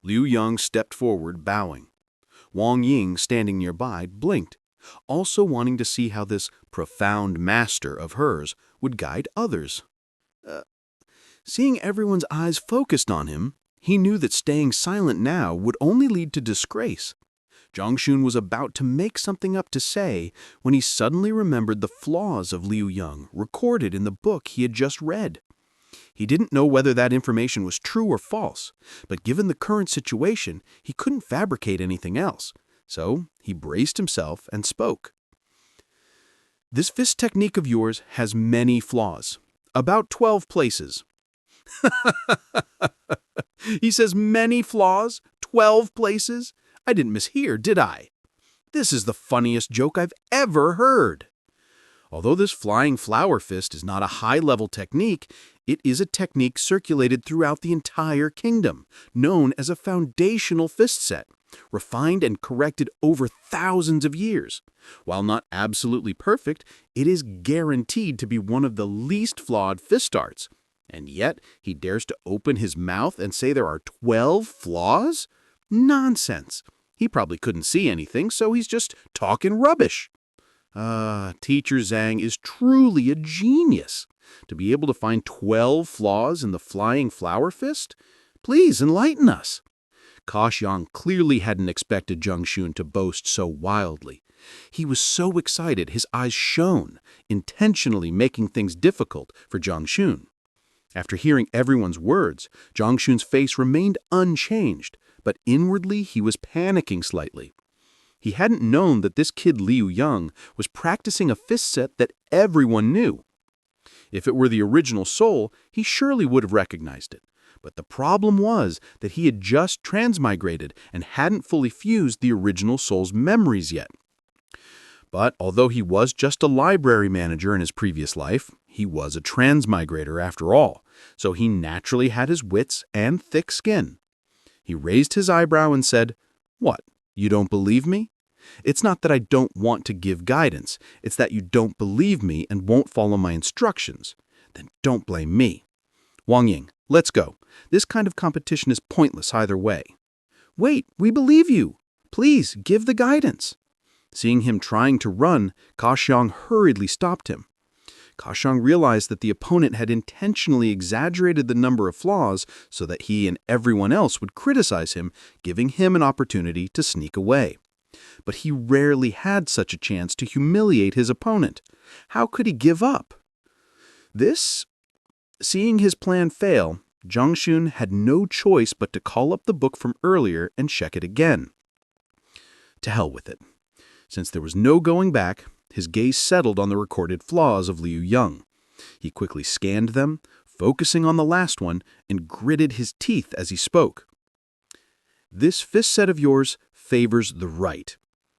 Liu Yang stepped forward, bowing. Wang Ying, standing nearby, blinked, also wanting to see how this profound master of hers would guide others. Seeing everyone's eyes focused on him, he knew that staying silent now would only lead to disgrace. Zhangxun was about to make something up to say when he suddenly remembered the flaws of Liu Yang recorded in the book he had just read. He didn't know whether that information was true or false, but given the current situation, he couldn't fabricate anything else. So he braced himself and spoke. This fist technique of yours has many flaws, about 12 places. He says many flaws, 12 places? I didn't mishear, did I? This is the funniest joke I've ever heard. Although this flying flower fist is not a high-level technique, it is a technique circulated throughout the entire kingdom, known as a foundational fist set, refined and corrected over thousands of years. While not absolutely perfect, it is guaranteed to be one of the least flawed fist arts. And yet, he dares to open his mouth and say there are 12 flaws? Nonsense. He probably couldn't see anything, so he's just talking rubbish. Teacher Zhang is truly a genius. To be able to find 12 flaws in the flying flower fist? Please enlighten us. Kaoxiang clearly hadn't expected Zhangxun to boast so wildly. He was so excited his eyes shone, intentionally making things difficult for Zhangxun. After hearing everyone's words, Zhangxun's face remained unchanged, but inwardly he was panicking slightly. He hadn't known that this kid Liu Yang was practicing a fist set that everyone knew. If it were the original soul, he surely would have recognized it. But the problem was that he had just transmigrated and hadn't fully fused the original soul's memories yet. But although he was just a library manager in his previous life, he was a transmigrator after all, so he naturally had his wits and thick skin. He raised his eyebrow and said, "What, you don't believe me? It's not that I don't want to give guidance, it's that you don't believe me and won't follow my instructions. Then don't blame me. Wang Ying, let's go. This kind of competition is pointless either way." "Wait, we believe you. Please, give the guidance." Seeing him trying to run, Kaoxiang hurriedly stopped him. Kaoxiang realized that the opponent had intentionally exaggerated the number of flaws so that he and everyone else would criticize him, giving him an opportunity to sneak away. But he rarely had such a chance to humiliate his opponent. How could he give up? Seeing his plan fail, Zhangxun had no choice but to call up the book from earlier and check it again. To hell with it. Since there was no going back, his gaze settled on the recorded flaws of Liu Yang. He quickly scanned them, focusing on the last one, and gritted his teeth as he spoke. "This fist set of yours favors the right.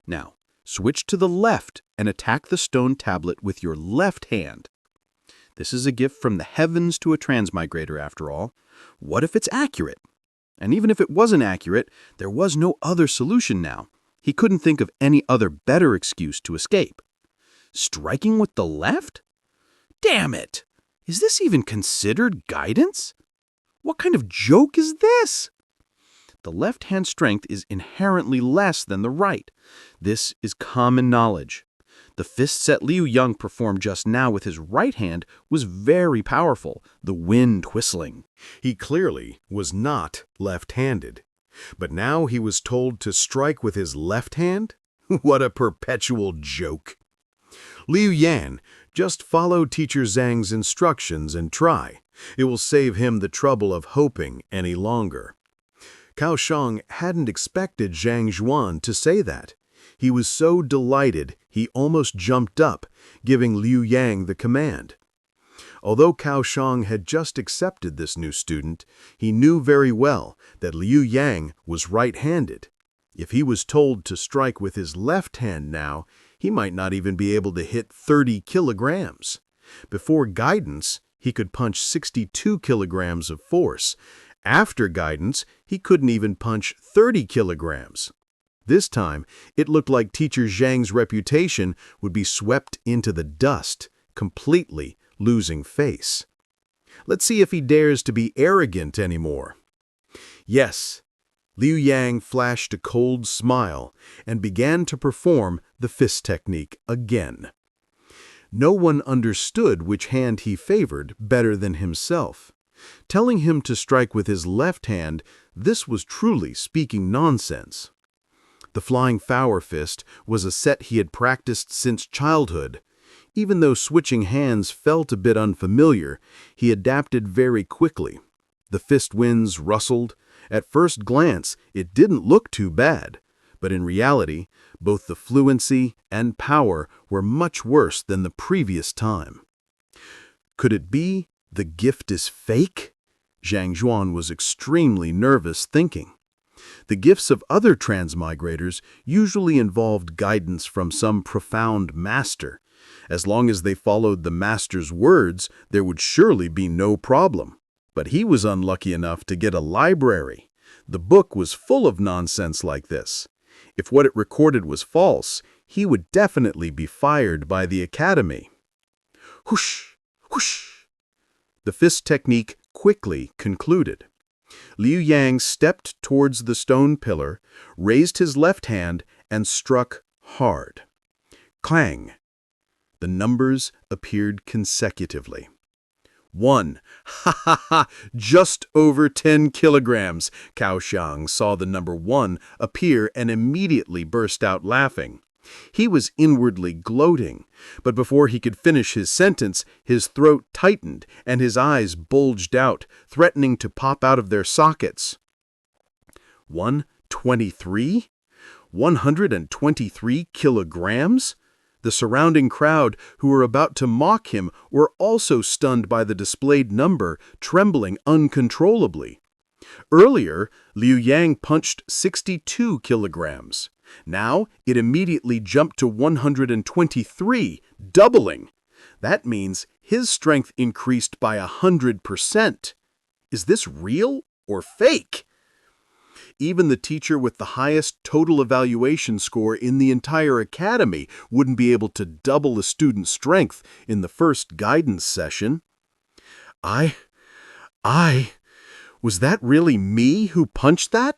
Now, switch to the left and attack the stone tablet with your left hand. This is a gift from the heavens to a transmigrator, after all. What if it's accurate? And even if it wasn't accurate, there was no other solution now. He couldn't think of any other better excuse to escape. Striking with the left? Damn it! Is this even considered guidance? What kind of joke is this? The left-hand strength is inherently less than the right. This is common knowledge. The fist set Liu Yang performed just now with his right hand was very powerful, the wind whistling. He clearly was not left-handed. But now he was told to strike with his left hand? What a perpetual joke. Liu Yan, just follow Teacher Zhang's instructions and try. It will save him the trouble of hoping any longer. Kaoxiang hadn't expected Zhang Zhuan to say that. He was so delighted he almost jumped up, giving Liu Yang the command. Although Kaoxiang had just accepted this new student, he knew very well that Liu Yang was right-handed. If he was told to strike with his left hand now, he might not even be able to hit 30 kilograms. Before guidance, he could punch 62 kilograms of force, After guidance, he couldn't even punch 30 kilograms. This time, it looked like Teacher Zhang's reputation would be swept into the dust, completely losing face. Let's see if he dares to be arrogant anymore. Yes, Liu Yang flashed a cold smile and began to perform the fist technique again. No one understood which hand he favored better than himself. Telling him to strike with his left hand, this was truly speaking nonsense. The Flying Flower Fist was a set he had practiced since childhood. Even though switching hands felt a bit unfamiliar, he adapted very quickly. The fist winds rustled. At first glance, it didn't look too bad, but in reality, both the fluency and power were much worse than the previous time. Could it be the gift is fake? Zhang Zhuan was extremely nervous thinking. The gifts of other transmigrators usually involved guidance from some profound master. As long as they followed the master's words, there would surely be no problem. But he was unlucky enough to get a library. The book was full of nonsense like this. If what it recorded was false, he would definitely be fired by the academy. Whoosh! Whoosh! The fist technique quickly concluded. Liu Yang stepped towards the stone pillar, raised his left hand, and struck hard. Clang! The numbers appeared consecutively. 1. Ha ha ha! Just over 10 kilograms. Cao Xiang saw the number 1 appear and immediately burst out laughing. He was inwardly gloating, but before he could finish his sentence, his throat tightened and his eyes bulged out, threatening to pop out of their sockets. 123? 123 kilograms? The surrounding crowd, who were about to mock him, were also stunned by the displayed number, trembling uncontrollably. Earlier, Liu Yang punched 62 kilograms. Now, it immediately jumped to 123, doubling. That means his strength increased by 100%. Is this real or fake? Even the teacher with the highest total evaluation score in the entire academy wouldn't be able to double a student's strength in the first guidance session. Was that really me who punched that?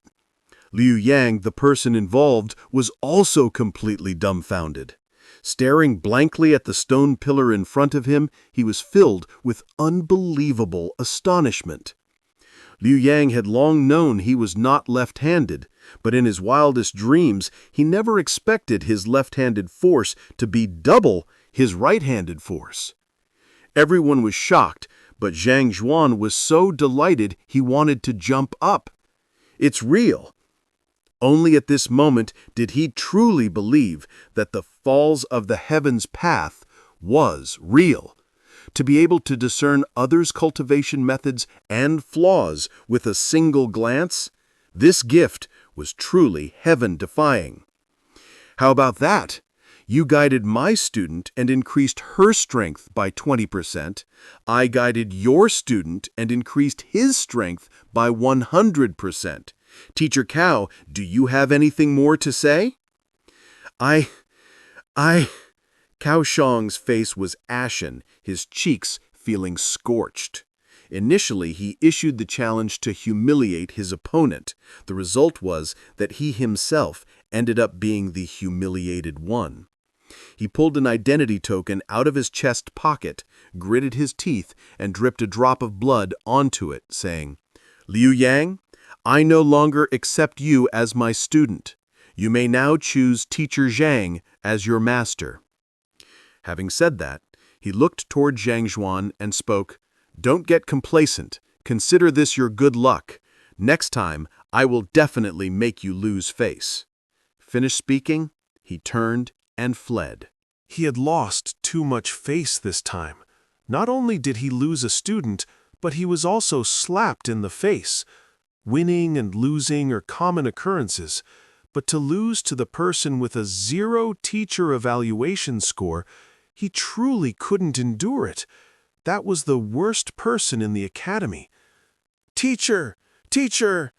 Liu Yang, the person involved, was also completely dumbfounded. Staring blankly at the stone pillar in front of him, he was filled with unbelievable astonishment. Liu Yang had long known he was not left-handed, but in his wildest dreams, he never expected his left-handed force to be double his right-handed force. Everyone was shocked, but Zhang Zhuan was so delighted he wanted to jump up. It's real. Only at this moment did he truly believe that the falls of the heavens path was real. To be able to discern others' cultivation methods and flaws with a single glance, this gift was truly heaven-defying. How about that? You guided my student and increased her strength by 20%. I guided your student and increased his strength by 100%. Teacher Cao, do you have anything more to say? Cao Xiang's face was ashen, his cheeks feeling scorched. Initially, he issued the challenge to humiliate his opponent. The result was that he himself ended up being the humiliated one. He pulled an identity token out of his chest pocket, gritted his teeth, and dripped a drop of blood onto it, saying, "Liu Yang, I no longer accept you as my student. You may now choose Teacher Zhang as your master." Having said that, he looked toward Zhang Zhuan and spoke, "Don't get complacent. Consider this your good luck. Next time, I will definitely make you lose face." Finished speaking, he turned and fled. He had lost too much face this time. Not only did he lose a student, but he was also slapped in the face. Winning and losing are common occurrences, but to lose to the person with a 0 teacher evaluation score, he truly couldn't endure it. That was the worst person in the academy. "Teacher! Teacher!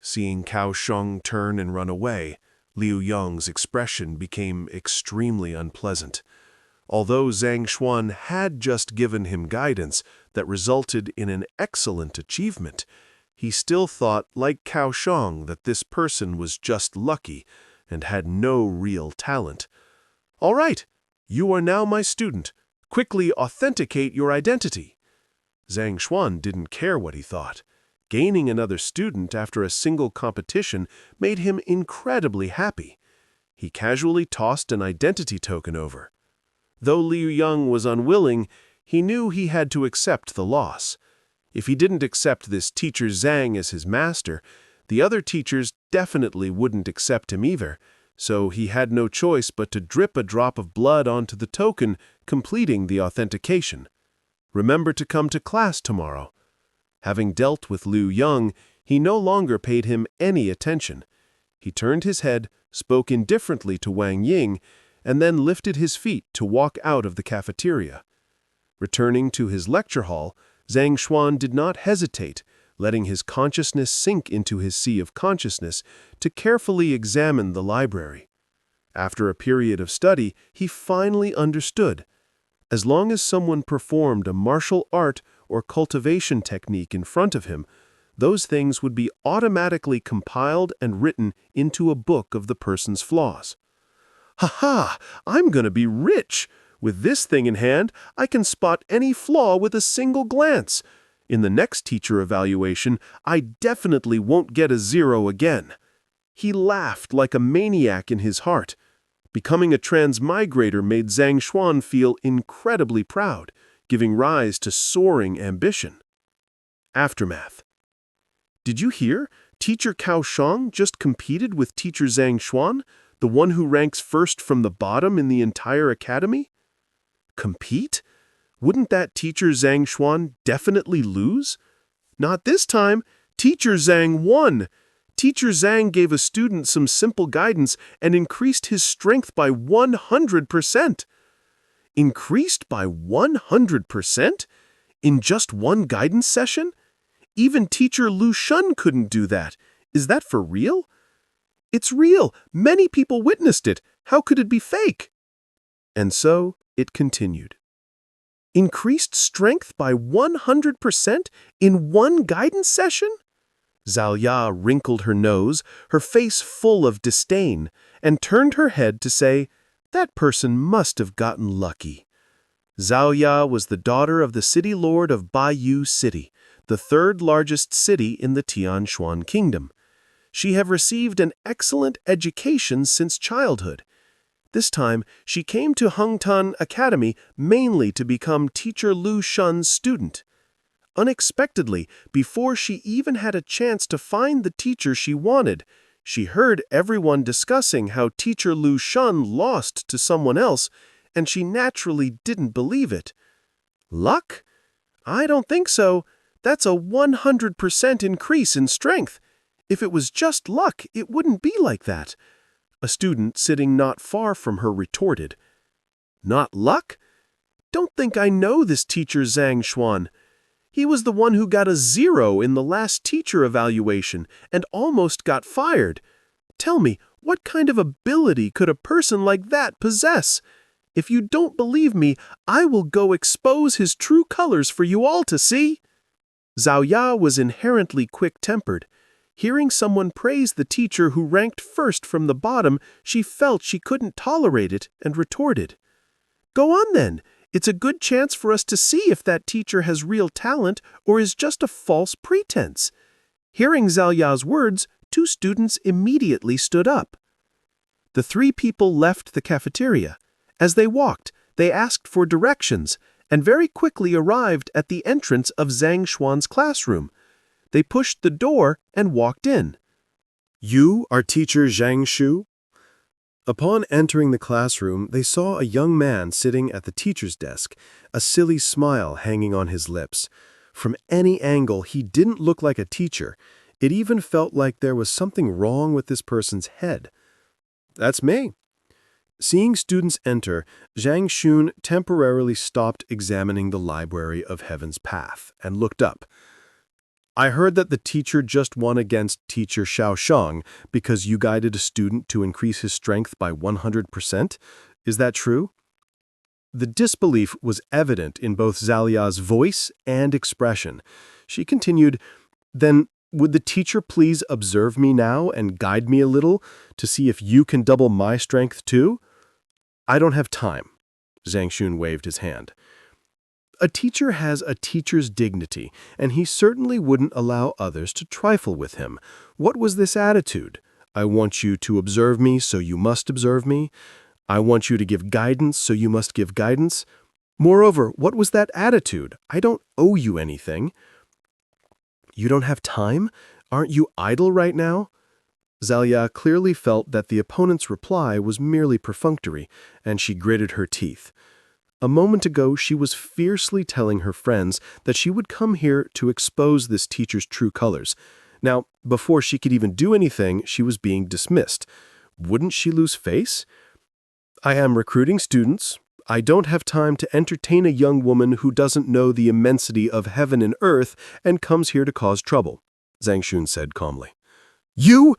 Seeing Cao Sheng turn and run away, Liu Yong's expression became extremely unpleasant. Although Zhang Xuan had just given him guidance that resulted in an excellent achievement, he still thought, like Cao Sheng, that this person was just lucky and had no real talent. All right, you are now my student. Quickly authenticate your identity. Zhang Xuan didn't care what he thought. Gaining another student after a single competition made him incredibly happy. He casually tossed an identity token over. Though Liu Yang was unwilling, he knew he had to accept the loss. If he didn't accept this teacher Zhang as his master, the other teachers definitely wouldn't accept him either, so he had no choice but to drip a drop of blood onto the token, completing the authentication. Remember to come to class tomorrow. Having dealt with Liu Yang, he no longer paid him any attention. He turned his head, spoke indifferently to Wang Ying, and then lifted his feet to walk out of the cafeteria. Returning to his lecture hall, Zhang Xuan did not hesitate, letting his consciousness sink into his sea of consciousness, to carefully examine the library. After a period of study, he finally understood. As long as someone performed a martial art or cultivation technique in front of him, those things would be automatically compiled and written into a book of the person's flaws. Ha-ha! I'm gonna be rich! With this thing in hand, I can spot any flaw with a single glance. In the next teacher evaluation, I definitely won't get a 0 again. He laughed like a maniac in his heart. Becoming a transmigrator made Zhang Xuan feel incredibly proud, giving rise to soaring ambition. Aftermath. Did you hear? Teacher Cao Sheng just competed with Teacher Zhang Xuan, the one who ranks first from the bottom in the entire academy? Compete? Wouldn't that Teacher Zhang Xuan definitely lose? Not this time. Teacher Zhang won. Teacher Zhang gave a student some simple guidance and increased his strength by 100%. Increased by 100%? In just one guidance session? Even Teacher Lu Shun couldn't do that. Is that for real? It's real. Many people witnessed it. How could it be fake? And so it continued. Increased strength by 100% in one guidance session? Zhao Ya wrinkled her nose, her face full of disdain, and turned her head to say, "That person must have gotten lucky." Zhao Ya was the daughter of the city lord of Baiyu City, the third largest city in the Tianshuan Kingdom. She had received an excellent education since childhood. This time, she came to Hengtan Academy mainly to become Teacher Lu Shun's student. Unexpectedly, before she even had a chance to find the teacher she wanted, she heard everyone discussing how Teacher Lu Shun lost to someone else, and she naturally didn't believe it. Luck? I don't think so. That's a 100% increase in strength. If it was just luck, it wouldn't be like that. A student sitting not far from her retorted. Not luck? Don't think I know this Teacher Zhang Xuan. He was the one who got a 0 in the last teacher evaluation and almost got fired. Tell me, what kind of ability could a person like that possess? If you don't believe me, I will go expose his true colors for you all to see. Zhao Ya was inherently quick-tempered. Hearing someone praise the teacher who ranked first from the bottom, she felt she couldn't tolerate it and retorted. Go on then. It's a good chance for us to see if that teacher has real talent or is just a false pretense. Hearing Zhao Ya's words, 2 students immediately stood up. The 3 people left the cafeteria. As they walked, they asked for directions and very quickly arrived at the entrance of Zhang Xuan's classroom. They pushed the door and walked in. You are Teacher Zhang Shu? Upon entering the classroom, they saw a young man sitting at the teacher's desk, a silly smile hanging on his lips. From any angle, he didn't look like a teacher. It even felt like there was something wrong with this person's head. That's me. Seeing students enter, Zhang Xun temporarily stopped examining the library of Heaven's Path and looked up. I heard that the teacher just won against teacher Xiaoshang because you guided a student to increase his strength by 100%. Is that true? The disbelief was evident in both Zalia's voice and expression. She continued, Then would the teacher please observe me now and guide me a little to see if you can double my strength too? I don't have time. Zhang Xun waved his hand. A teacher has a teacher's dignity, and he certainly wouldn't allow others to trifle with him. What was this attitude? I want you to observe me, so you must observe me. I want you to give guidance, so you must give guidance. Moreover, what was that attitude? I don't owe you anything. You don't have time? Aren't you idle right now? Zalia clearly felt that the opponent's reply was merely perfunctory, and she gritted her teeth. A moment ago, she was fiercely telling her friends that she would come here to expose this teacher's true colors. Now, before she could even do anything, she was being dismissed. Wouldn't she lose face? I am recruiting students. I don't have time to entertain a young woman who doesn't know the immensity of heaven and earth and comes here to cause trouble, Zhang Xun said calmly. You?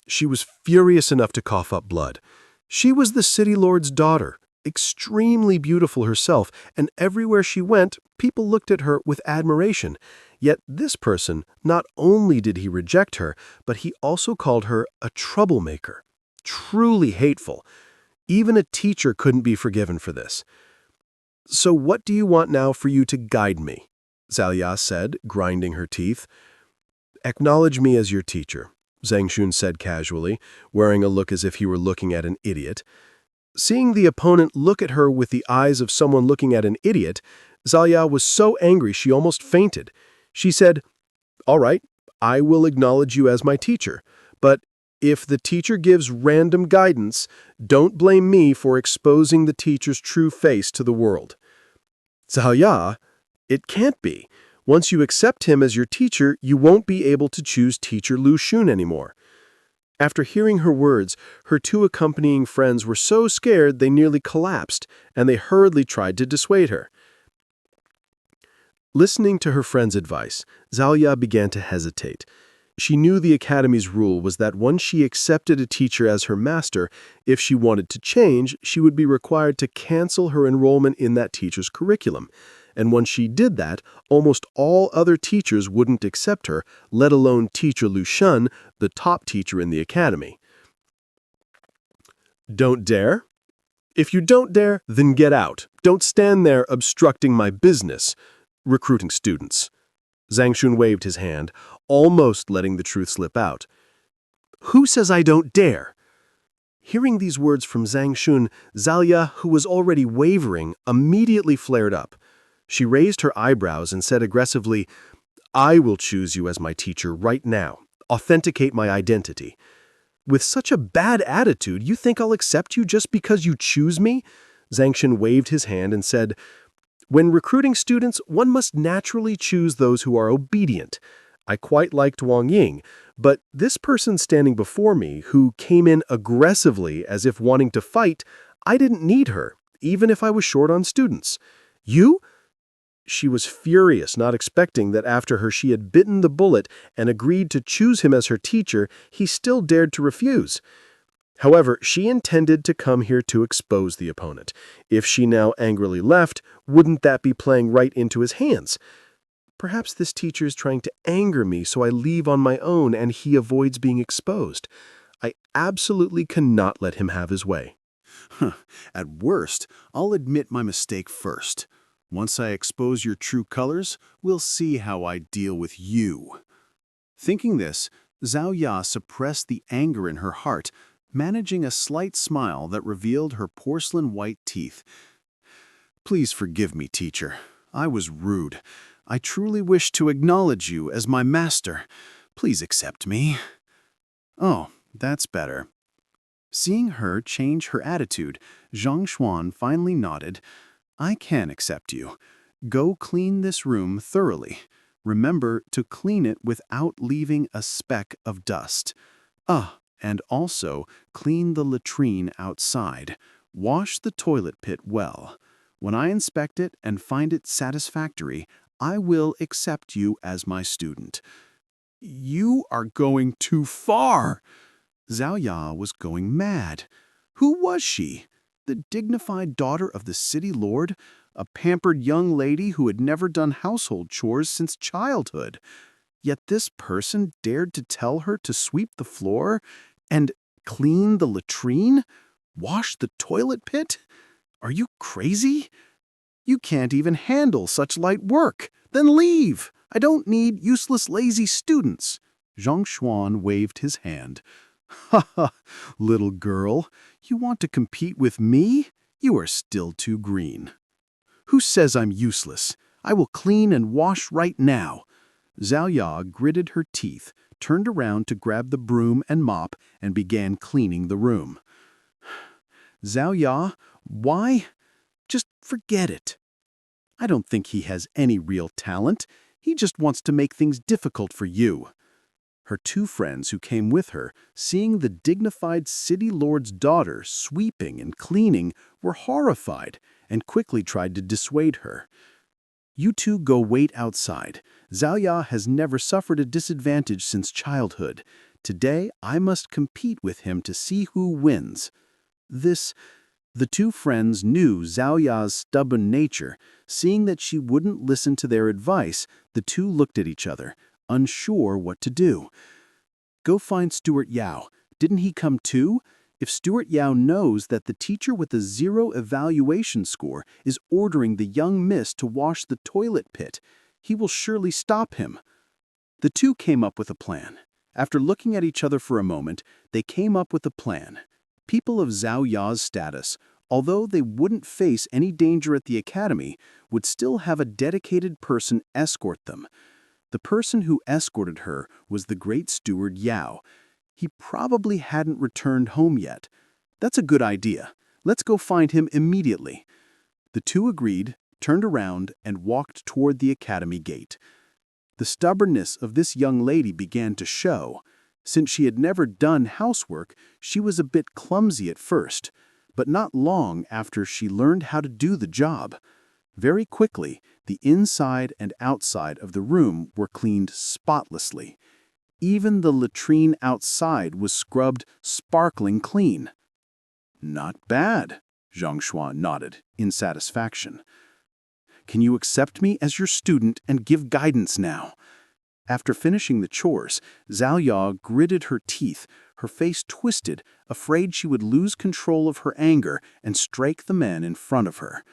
She was furious enough to cough up blood. She was the city lord's daughter, extremely beautiful herself, and everywhere she went, people looked at her with admiration. Yet this person, not only did he reject her, but he also called her a troublemaker. Truly hateful. Even a teacher couldn't be forgiven for this. So what do you want now for you to guide me? Zalia said, grinding her teeth. Acknowledge me as your teacher, Zhang Xun said casually, wearing a look as if he were looking at an idiot. Seeing the opponent look at her with the eyes of someone looking at an idiot, Zalia was so angry she almost fainted. She said, All right, I will acknowledge you as my teacher, but if the teacher gives random guidance, don't blame me for exposing the teacher's true face to the world. Zalia, it can't be. Once you accept him as your teacher, you won't be able to choose teacher Lu Xun anymore. After hearing her words, her two accompanying friends were so scared they nearly collapsed, and they hurriedly tried to dissuade her. Listening to her friend's advice, Zalia began to hesitate. She knew the academy's rule was that once she accepted a teacher as her master, if she wanted to change, she would be required to cancel her enrollment in that teacher's curriculum. And once she did that, almost all other teachers wouldn't accept her, let alone teacher Lu Xun, the top teacher in the academy. Don't dare? If you don't dare, then get out. Don't stand there obstructing my business. Recruiting students. Zhang Xun waved his hand, almost letting the truth slip out. Who says I don't dare? Hearing these words from Zhang Xun, Zalia, who was already wavering, immediately flared up. She raised her eyebrows and said aggressively, I will choose you as my teacher right now. Authenticate my identity. With such a bad attitude, you think I'll accept you just because you choose me? Zhang Xun waved his hand and said, When recruiting students, one must naturally choose those who are obedient. I quite liked Wang Ying, but this person standing before me, who came in aggressively as if wanting to fight, I didn't need her, even if I was short on students. You? She was furious, not expecting that after her she had bitten the bullet and agreed to choose him as her teacher, he still dared to refuse. However, she intended to come here to expose the opponent. If she now angrily left, wouldn't that be playing right into his hands? Perhaps this teacher is trying to anger me so I leave on my own and he avoids being exposed. I absolutely cannot let him have his way. At worst, I'll admit my mistake first. Once I expose your true colors, we'll see how I deal with you. Thinking this, Zhao Ya suppressed the anger in her heart, managing a slight smile that revealed her porcelain-white teeth. Please forgive me, teacher. I was rude. I truly wish to acknowledge you as my master. Please accept me. Oh, that's better. Seeing her change her attitude, Zhang Xuan finally nodded. I can accept you. Go clean this room thoroughly. Remember to clean it without leaving a speck of dust. And also clean the latrine outside. Wash the toilet pit well. When I inspect it and find it satisfactory, I will accept you as my student." "You are going too far." Zhao Ya was going mad. Who was she? The dignified daughter of the city lord? A pampered young lady who had never done household chores since childhood. Yet this person dared to tell her to sweep the floor and clean the latrine? Wash the toilet pit? Are you crazy? You can't even handle such light work. Then leave. I don't need useless lazy students. Zhang Xuan waved his hand. "Ha ha, little girl, you want to compete with me? You are still too green." "Who says I'm useless? I will clean and wash right now." Zhao Ya gritted her teeth, turned around to grab the broom and mop, and began cleaning the room. "Zhao Ya, why? Just forget it. I don't think he has any real talent. He just wants to make things difficult for you." Her two friends who came with her, seeing the dignified city lord's daughter sweeping and cleaning, were horrified and quickly tried to dissuade her. "You two go wait outside. Zhao Ya has never suffered a disadvantage since childhood. Today, I must compete with him to see who wins." The two friends knew Zhao Ya's stubborn nature. Seeing that she wouldn't listen to their advice, the two looked at each other, unsure what to do. "Go find Stuart Yao. Didn't he come too? If Stuart Yao knows that the teacher with a 0 evaluation score is ordering the young miss to wash the toilet pit, he will surely stop him." The two came up with a plan. After looking at each other for a moment, they came up with a plan. People of Zhao Ya's status, although they wouldn't face any danger at the academy, would still have a dedicated person escort them. The person who escorted her was the great steward Yao. He probably hadn't returned home yet. "That's a good idea. Let's go find him immediately." The two agreed, turned around, and walked toward the academy gate. The stubbornness of this young lady began to show. Since she had never done housework, she was a bit clumsy at first, but not long after she learned how to do the job. Very quickly, the inside and outside of the room were cleaned spotlessly. Even the latrine outside was scrubbed sparkling clean. "Not bad," Zhang Xuan nodded in satisfaction. "Can you accept me as your student and give guidance now?" After finishing the chores, Zhao Ya gritted her teeth, her face twisted, afraid she would lose control of her anger and strike the man in front of her.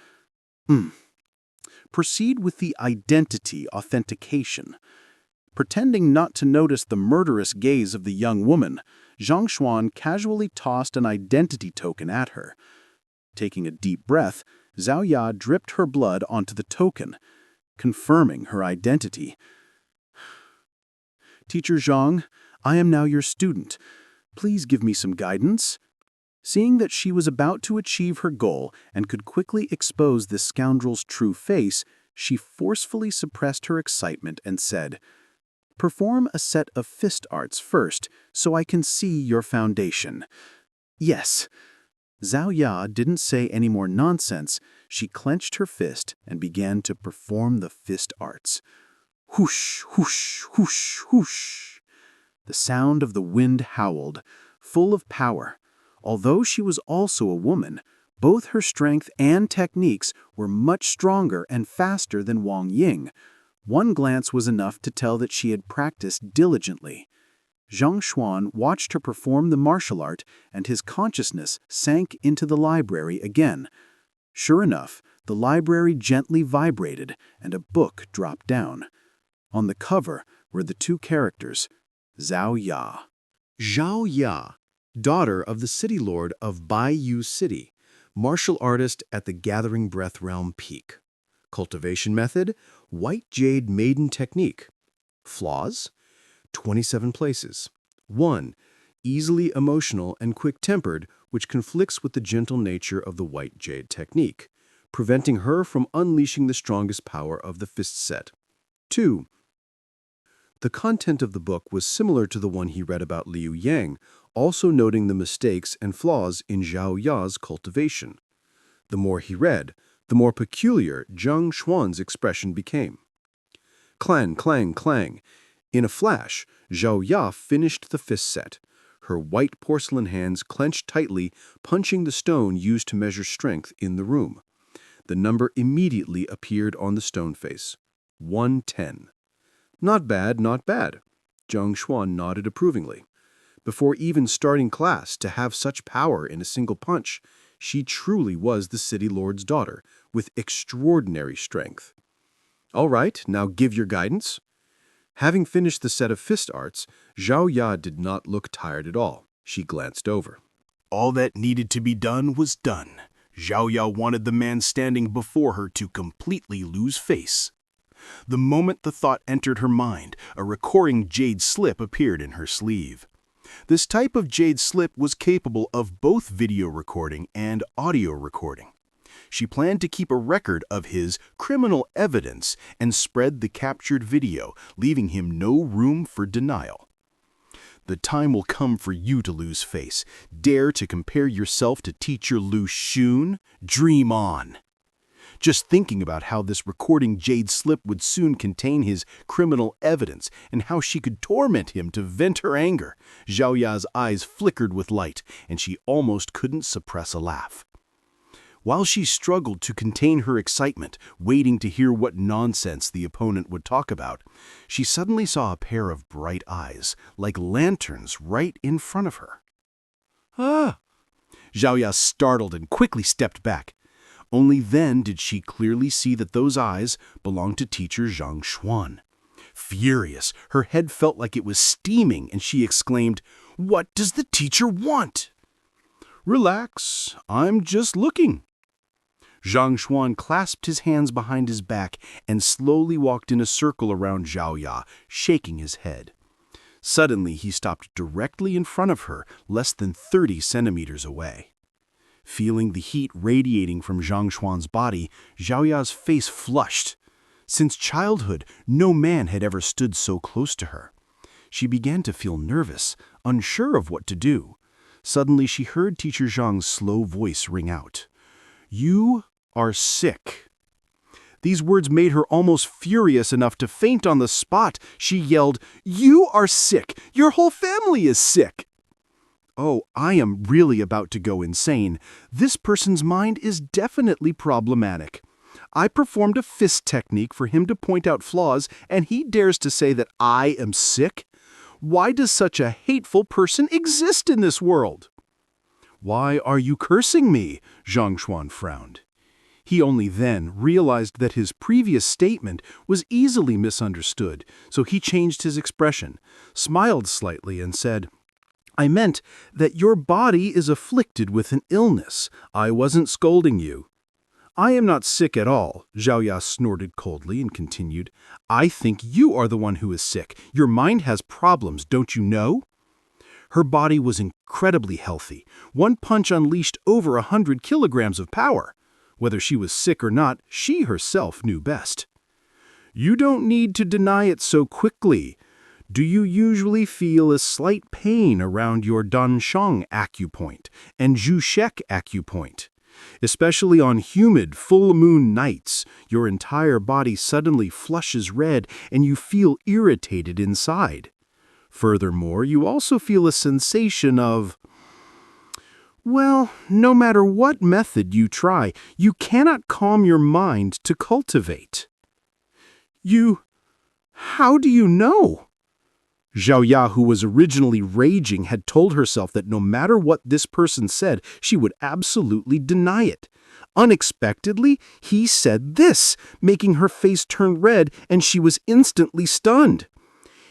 Proceed with the identity authentication. Pretending not to notice the murderous gaze of the young woman, Zhang Xuan casually tossed an identity token at her. Taking a deep breath, Zhao Ya dripped her blood onto the token, confirming her identity. "Teacher Zhang, I am now your student. Please give me some guidance." Seeing that she was about to achieve her goal and could quickly expose this scoundrel's true face, she forcefully suppressed her excitement and said, "Perform a set of fist arts first, so I can see your foundation." "Yes." Zhao Ya didn't say any more nonsense. She clenched her fist and began to perform the fist arts. Whoosh, whoosh, whoosh, whoosh. The sound of the wind howled, full of power. Although she was also a woman, both her strength and techniques were much stronger and faster than Wang Ying. One glance was enough to tell that she had practiced diligently. Zhang Xuan watched her perform the martial art, and his consciousness sank into the library again. Sure enough, the library gently vibrated, and a book dropped down. On the cover were the two characters, Zhao Ya. Zhao Ya, daughter of the city lord of Baiyu City, martial artist at the Gathering Breath Realm Peak. Cultivation method, white jade maiden technique. Flaws, 27 places. 1. Easily emotional and quick-tempered, which conflicts with the gentle nature of the white jade technique, preventing her from unleashing the strongest power of the fist set. 2. The content of the book was similar to the one he read about Liu Yang, also noting the mistakes and flaws in Zhao Ya's cultivation. The more he read, the more peculiar Zhang Xuan's expression became. Clang, clang, clang. In a flash, Zhao Ya finished the fist set. Her white porcelain hands clenched tightly, punching the stone used to measure strength in the room. The number immediately appeared on the stone face. 110. Not bad, not bad. Zhang Xuan nodded approvingly. Before even starting class, to have such power in a single punch, she truly was the city lord's daughter, with extraordinary strength. All right, now give your guidance. Having finished the set of fist arts, Zhao Ya did not look tired at all. She glanced over. All that needed to be done was done. Zhao Ya wanted the man standing before her to completely lose face. The moment the thought entered her mind, a recording jade slip appeared in her sleeve. This type of jade slip was capable of both video recording and audio recording. She planned to keep a record of his criminal evidence and spread the captured video, leaving him no room for denial. The time will come for you to lose face. Dare to compare yourself to teacher Lu Xun? Dream on. Just thinking about how this recording jade slip would soon contain his criminal evidence and how she could torment him to vent her anger, Zhao Ya's eyes flickered with light, and she almost couldn't suppress a laugh. While she struggled to contain her excitement, waiting to hear what nonsense the opponent would talk about, she suddenly saw a pair of bright eyes, like lanterns, right in front of her. Ah! Zhao Ya startled and quickly stepped back. Only then did she clearly see that those eyes belonged to teacher Zhang Xuan. Furious, her head felt like it was steaming, and she exclaimed, "What does the teacher want?" "Relax, I'm just looking." Zhang Xuan clasped his hands behind his back and slowly walked in a circle around Zhao Ya, shaking his head. Suddenly, he stopped directly in front of her, less than 30 centimeters away. Feeling the heat radiating from Zhang Xuan's body, Zhao Ya's face flushed. Since childhood, no man had ever stood so close to her. She began to feel nervous, unsure of what to do. Suddenly, she heard Teacher Zhang's slow voice ring out. "You are sick." These words made her almost furious enough to faint on the spot. She yelled, "You are sick! Your whole family is sick!" Oh, I am really about to go insane. This person's mind is definitely problematic. I performed a fist technique for him to point out flaws, and he dares to say that I am sick? Why does such a hateful person exist in this world? "Why are you cursing me?" Zhang Xuan frowned. He only then realized that his previous statement was easily misunderstood, so he changed his expression, smiled slightly, and said, "I meant that your body is afflicted with an illness. I wasn't scolding you." "I am not sick at all," Zhao Ya snorted coldly and continued. "I think you are the one who is sick. Your mind has problems, don't you know?" Her body was incredibly healthy. One punch unleashed over 100 kilograms of power. Whether she was sick or not, she herself knew best. "You don't need to deny it so quickly. Do you usually feel a slight pain around your Dansheng acupoint and Zhushek acupoint? Especially on humid, full moon nights, your entire body suddenly flushes red and you feel irritated inside. Furthermore, you also feel a sensation of... Well, no matter what method you try, you cannot calm your mind to cultivate." How do you know?" Zhao Ya, who was originally raging, had told herself that no matter what this person said, she would absolutely deny it. Unexpectedly, he said this, making her face turn red, and she was instantly stunned.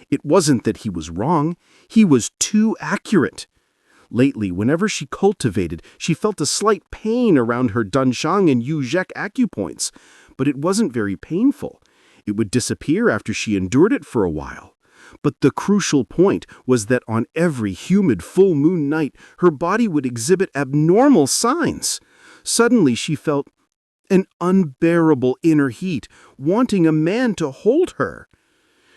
It wasn't that he was wrong. He was too accurate. Lately, whenever she cultivated, she felt a slight pain around her Dansheng and Yuzhek acupoints, but it wasn't very painful. It would disappear after she endured it for a while. But the crucial point was that on every humid full moon night, her body would exhibit abnormal signs. Suddenly, she felt an unbearable inner heat, wanting a man to hold her.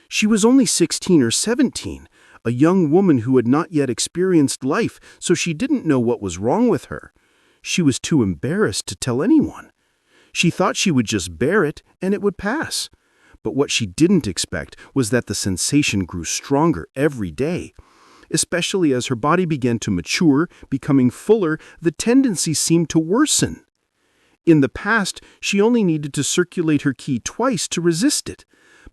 She was only 16 or 17, a young woman who had not yet experienced life, so she didn't know what was wrong with her. She was too embarrassed to tell anyone. She thought she would just bear it, and it would pass. But what she didn't expect was that the sensation grew stronger every day. Especially as her body began to mature, becoming fuller, the tendency seemed to worsen. In the past, she only needed to circulate her ki twice to resist it.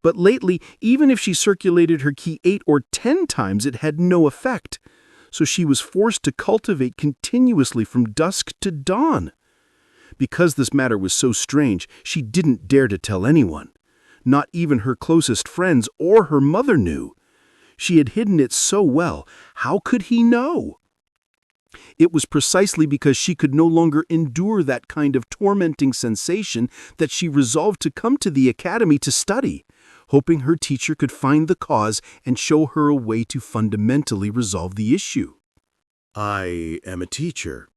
But lately, even if she circulated her ki 8 or 10 times, it had no effect. So she was forced to cultivate continuously from dusk to dawn. Because this matter was so strange, she didn't dare to tell anyone. Not even her closest friends or her mother knew. She had hidden it so well, how could he know? It was precisely because she could no longer endure that kind of tormenting sensation that she resolved to come to the academy to study, hoping her teacher could find the cause and show her a way to fundamentally resolve the issue. I am a teacher.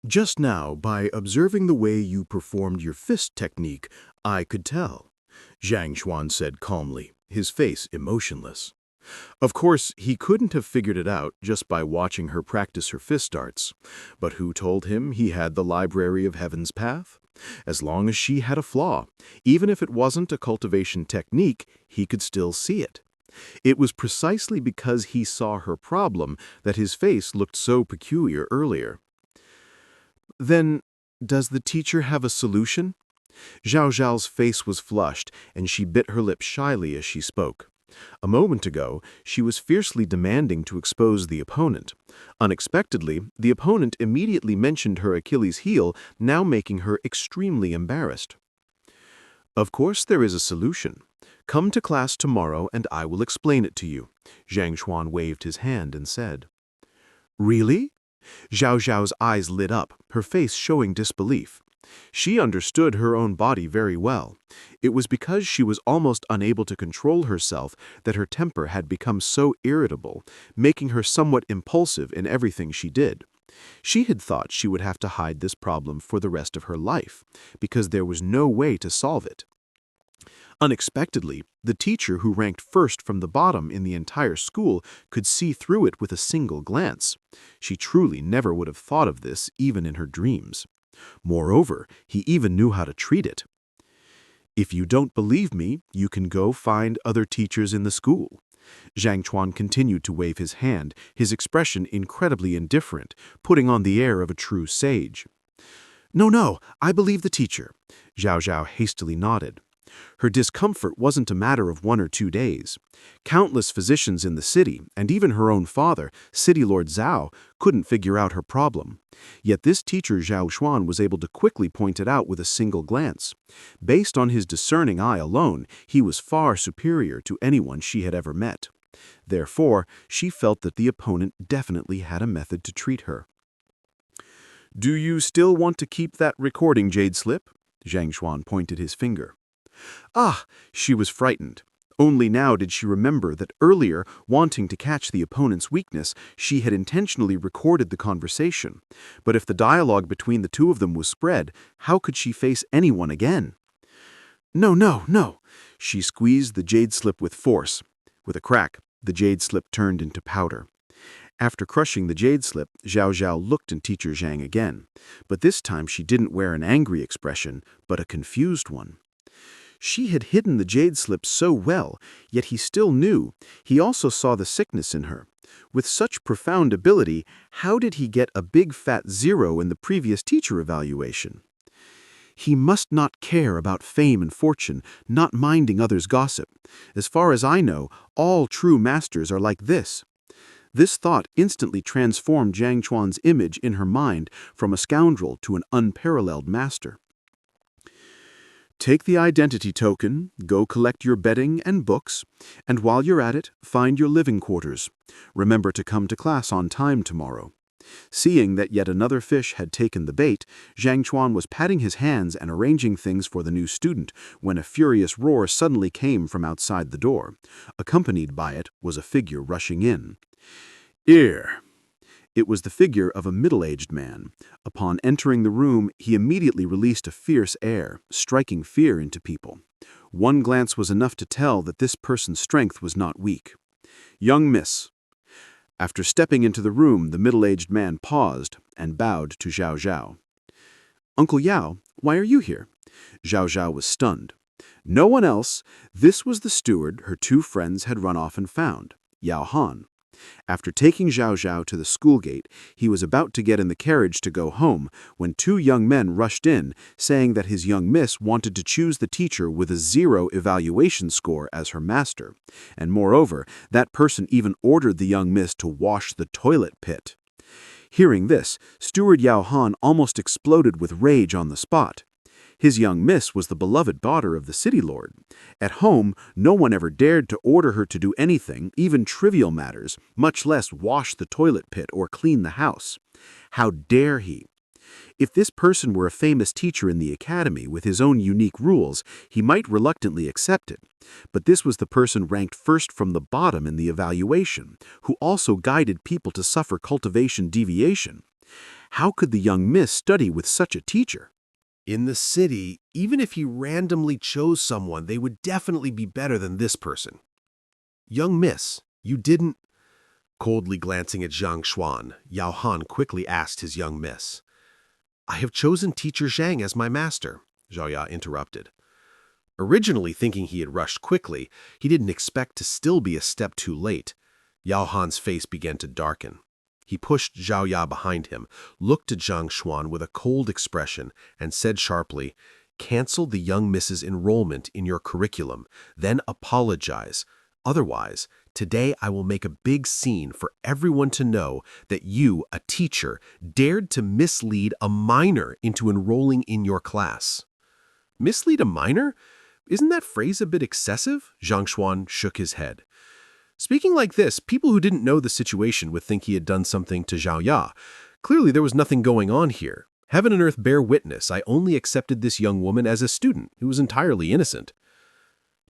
Just now, by observing the way you performed your fist technique, I could tell, Zhang Xuan said calmly, his face emotionless. Of course, he couldn't have figured it out just by watching her practice her fist arts. But who told him he had the Library of Heaven's Path? As long as she had a flaw, even if it wasn't a cultivation technique, he could still see it. It was precisely because he saw her problem that his face looked so peculiar earlier. Then, does the teacher have a solution? Zhao Zhao's face was flushed, and she bit her lip shyly as she spoke. A moment ago, she was fiercely demanding to expose the opponent. Unexpectedly, the opponent immediately mentioned her Achilles heel, now making her extremely embarrassed. Of course there is a solution. Come to class tomorrow and I will explain it to you. Zhang Xuan waved his hand and said. Really? Zhao Zhao's eyes lit up, her face showing disbelief. She understood her own body very well. It was because she was almost unable to control herself that her temper had become so irritable, making her somewhat impulsive in everything she did. She had thought she would have to hide this problem for the rest of her life, because there was no way to solve it. Unexpectedly, the teacher who ranked first from the bottom in the entire school could see through it with a single glance. She truly never would have thought of this even in her dreams. Moreover, he even knew how to treat it. If you don't believe me, you can go find other teachers in the school. Zhang Chuan continued to wave his hand, his expression incredibly indifferent, putting on the air of a true sage. No, I believe the teacher. Zhao Zhao hastily nodded. Her discomfort wasn't a matter of 1 or 2 days. Countless physicians in the city, and even her own father, City Lord Zhao, couldn't figure out her problem. Yet this teacher Zhao Xuan was able to quickly point it out with a single glance. Based on his discerning eye alone, he was far superior to anyone she had ever met. Therefore, she felt that the opponent definitely had a method to treat her. Do you still want to keep that recording jade slip? Zhang Xuan pointed his finger. Ah, she was frightened. Only now did she remember that earlier, wanting to catch the opponent's weakness, she had intentionally recorded the conversation. But if the dialogue between the two of them was spread, how could she face anyone again? No. She squeezed the jade slip with force. With a crack, the jade slip turned into powder. After crushing the jade slip, Zhao Zhao looked at Teacher Zhang again. But this time she didn't wear an angry expression, but a confused one. She had hidden the jade slip so well, yet he still knew. He also saw the sickness in her. With such profound ability, how did he get a big fat 0 in the previous teacher evaluation? He must not care about fame and fortune, not minding others' gossip. As far as I know, all true masters are like this. This thought instantly transformed Zhang Chuan's image in her mind from a scoundrel to an unparalleled master. Take the identity token, go collect your bedding and books, and while you're at it, find your living quarters. Remember to come to class on time tomorrow. Seeing that yet another fish had taken the bait, Zhang Chuan was patting his hands and arranging things for the new student when a furious roar suddenly came from outside the door. Accompanied by it was a figure rushing in. "Here!" It was the figure of a middle-aged man. Upon entering the room, he immediately released a fierce air, striking fear into people. One glance was enough to tell that this person's strength was not weak. "Young miss." After stepping into the room, the middle-aged man paused and bowed to Zhao Zhao. "Uncle Yao, why are you here?" Zhao Zhao was stunned. No one else. This was the steward her two friends had run off and found, Yao Han. After taking Zhao Zhao to the school gate, he was about to get in the carriage to go home when two young men rushed in, saying that his young miss wanted to choose the teacher with a 0 evaluation score as her master. And moreover, that person even ordered the young miss to wash the toilet pit. Hearing this, Steward Yao Han almost exploded with rage on the spot. His young miss was the beloved daughter of the city lord. At home, no one ever dared to order her to do anything, even trivial matters, much less wash the toilet pit or clean the house. How dare he? If this person were a famous teacher in the academy with his own unique rules, he might reluctantly accept it. But this was the person ranked first from the bottom in the evaluation, who also guided people to suffer cultivation deviation. How could the young miss study with such a teacher? In the city, even if he randomly chose someone, they would definitely be better than this person. Young miss, you didn't... Coldly glancing at Zhang Xuan, Yao Han quickly asked his young miss. I have chosen Teacher Zhang as my master, Zhao Ya interrupted. Originally thinking he had rushed quickly, he didn't expect to still be a step too late. Yao Han's face began to darken. He pushed Zhao Ya behind him, looked at Zhang Xuan with a cold expression, and said sharply, Cancel the young miss's enrollment in your curriculum, then apologize. Otherwise, today I will make a big scene for everyone to know that you, a teacher, dared to mislead a minor into enrolling in your class. Mislead a minor? Isn't that phrase a bit excessive? Zhang Xuan shook his head. Speaking like this, people who didn't know the situation would think he had done something to Zhao Ya. Clearly there was nothing going on here. Heaven and earth bear witness, I only accepted this young woman as a student who was entirely innocent.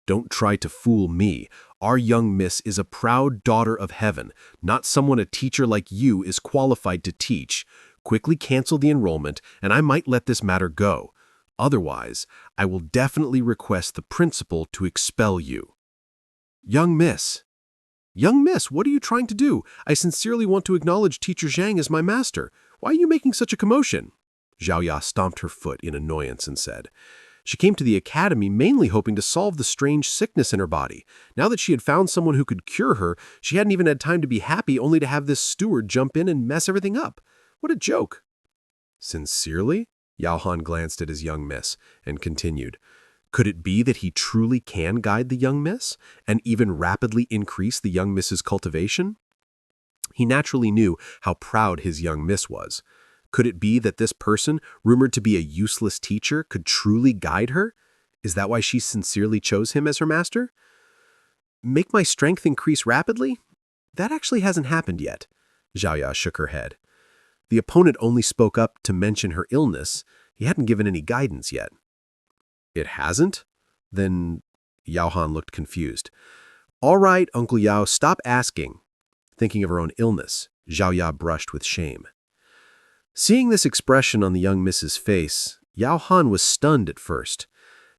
Don't try to fool me. Our young miss is a proud daughter of heaven, not someone a teacher like you is qualified to teach. Quickly cancel the enrollment, and I might let this matter go. Otherwise, I will definitely request the principal to expel you. Young miss, what are you trying to do? I sincerely want to acknowledge Teacher Zhang as my master. Why are you making such a commotion? Zhao Ya stomped her foot in annoyance and said, She came to the academy mainly hoping to solve the strange sickness in her body. Now that she had found someone who could cure her, she hadn't even had time to be happy only to have this steward jump in and mess everything up. What a joke. Sincerely? Yao Han glanced at his young miss and continued, Could it be that he truly can guide the young miss and even rapidly increase the young miss's cultivation? He naturally knew how proud his young miss was. Could it be that this person, rumored to be a useless teacher, could truly guide her? Is that why she sincerely chose him as her master? Make my strength increase rapidly? That actually hasn't happened yet. Zhao Ya shook her head. The opponent only spoke up to mention her illness. He hadn't given any guidance yet. It hasn't? Then Yao Han looked confused. All right, Uncle Yao, stop asking. Thinking of her own illness, Zhao Ya brushed with shame. Seeing this expression on the young miss's face, Yao Han was stunned at first.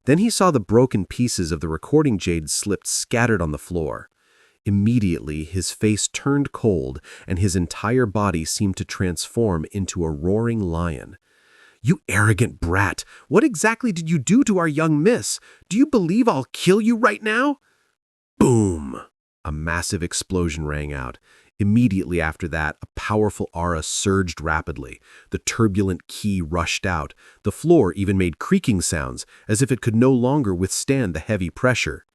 Then he saw the broken pieces of the recording jade slipped scattered on the floor. Immediately, his face turned cold, and his entire body seemed to transform into a roaring lion. You arrogant brat! What exactly did you do to our young miss? Do you believe I'll kill you right now? Boom! A massive explosion rang out. Immediately after that, a powerful aura surged rapidly. The turbulent ki rushed out. The floor even made creaking sounds, as if it could no longer withstand the heavy pressure.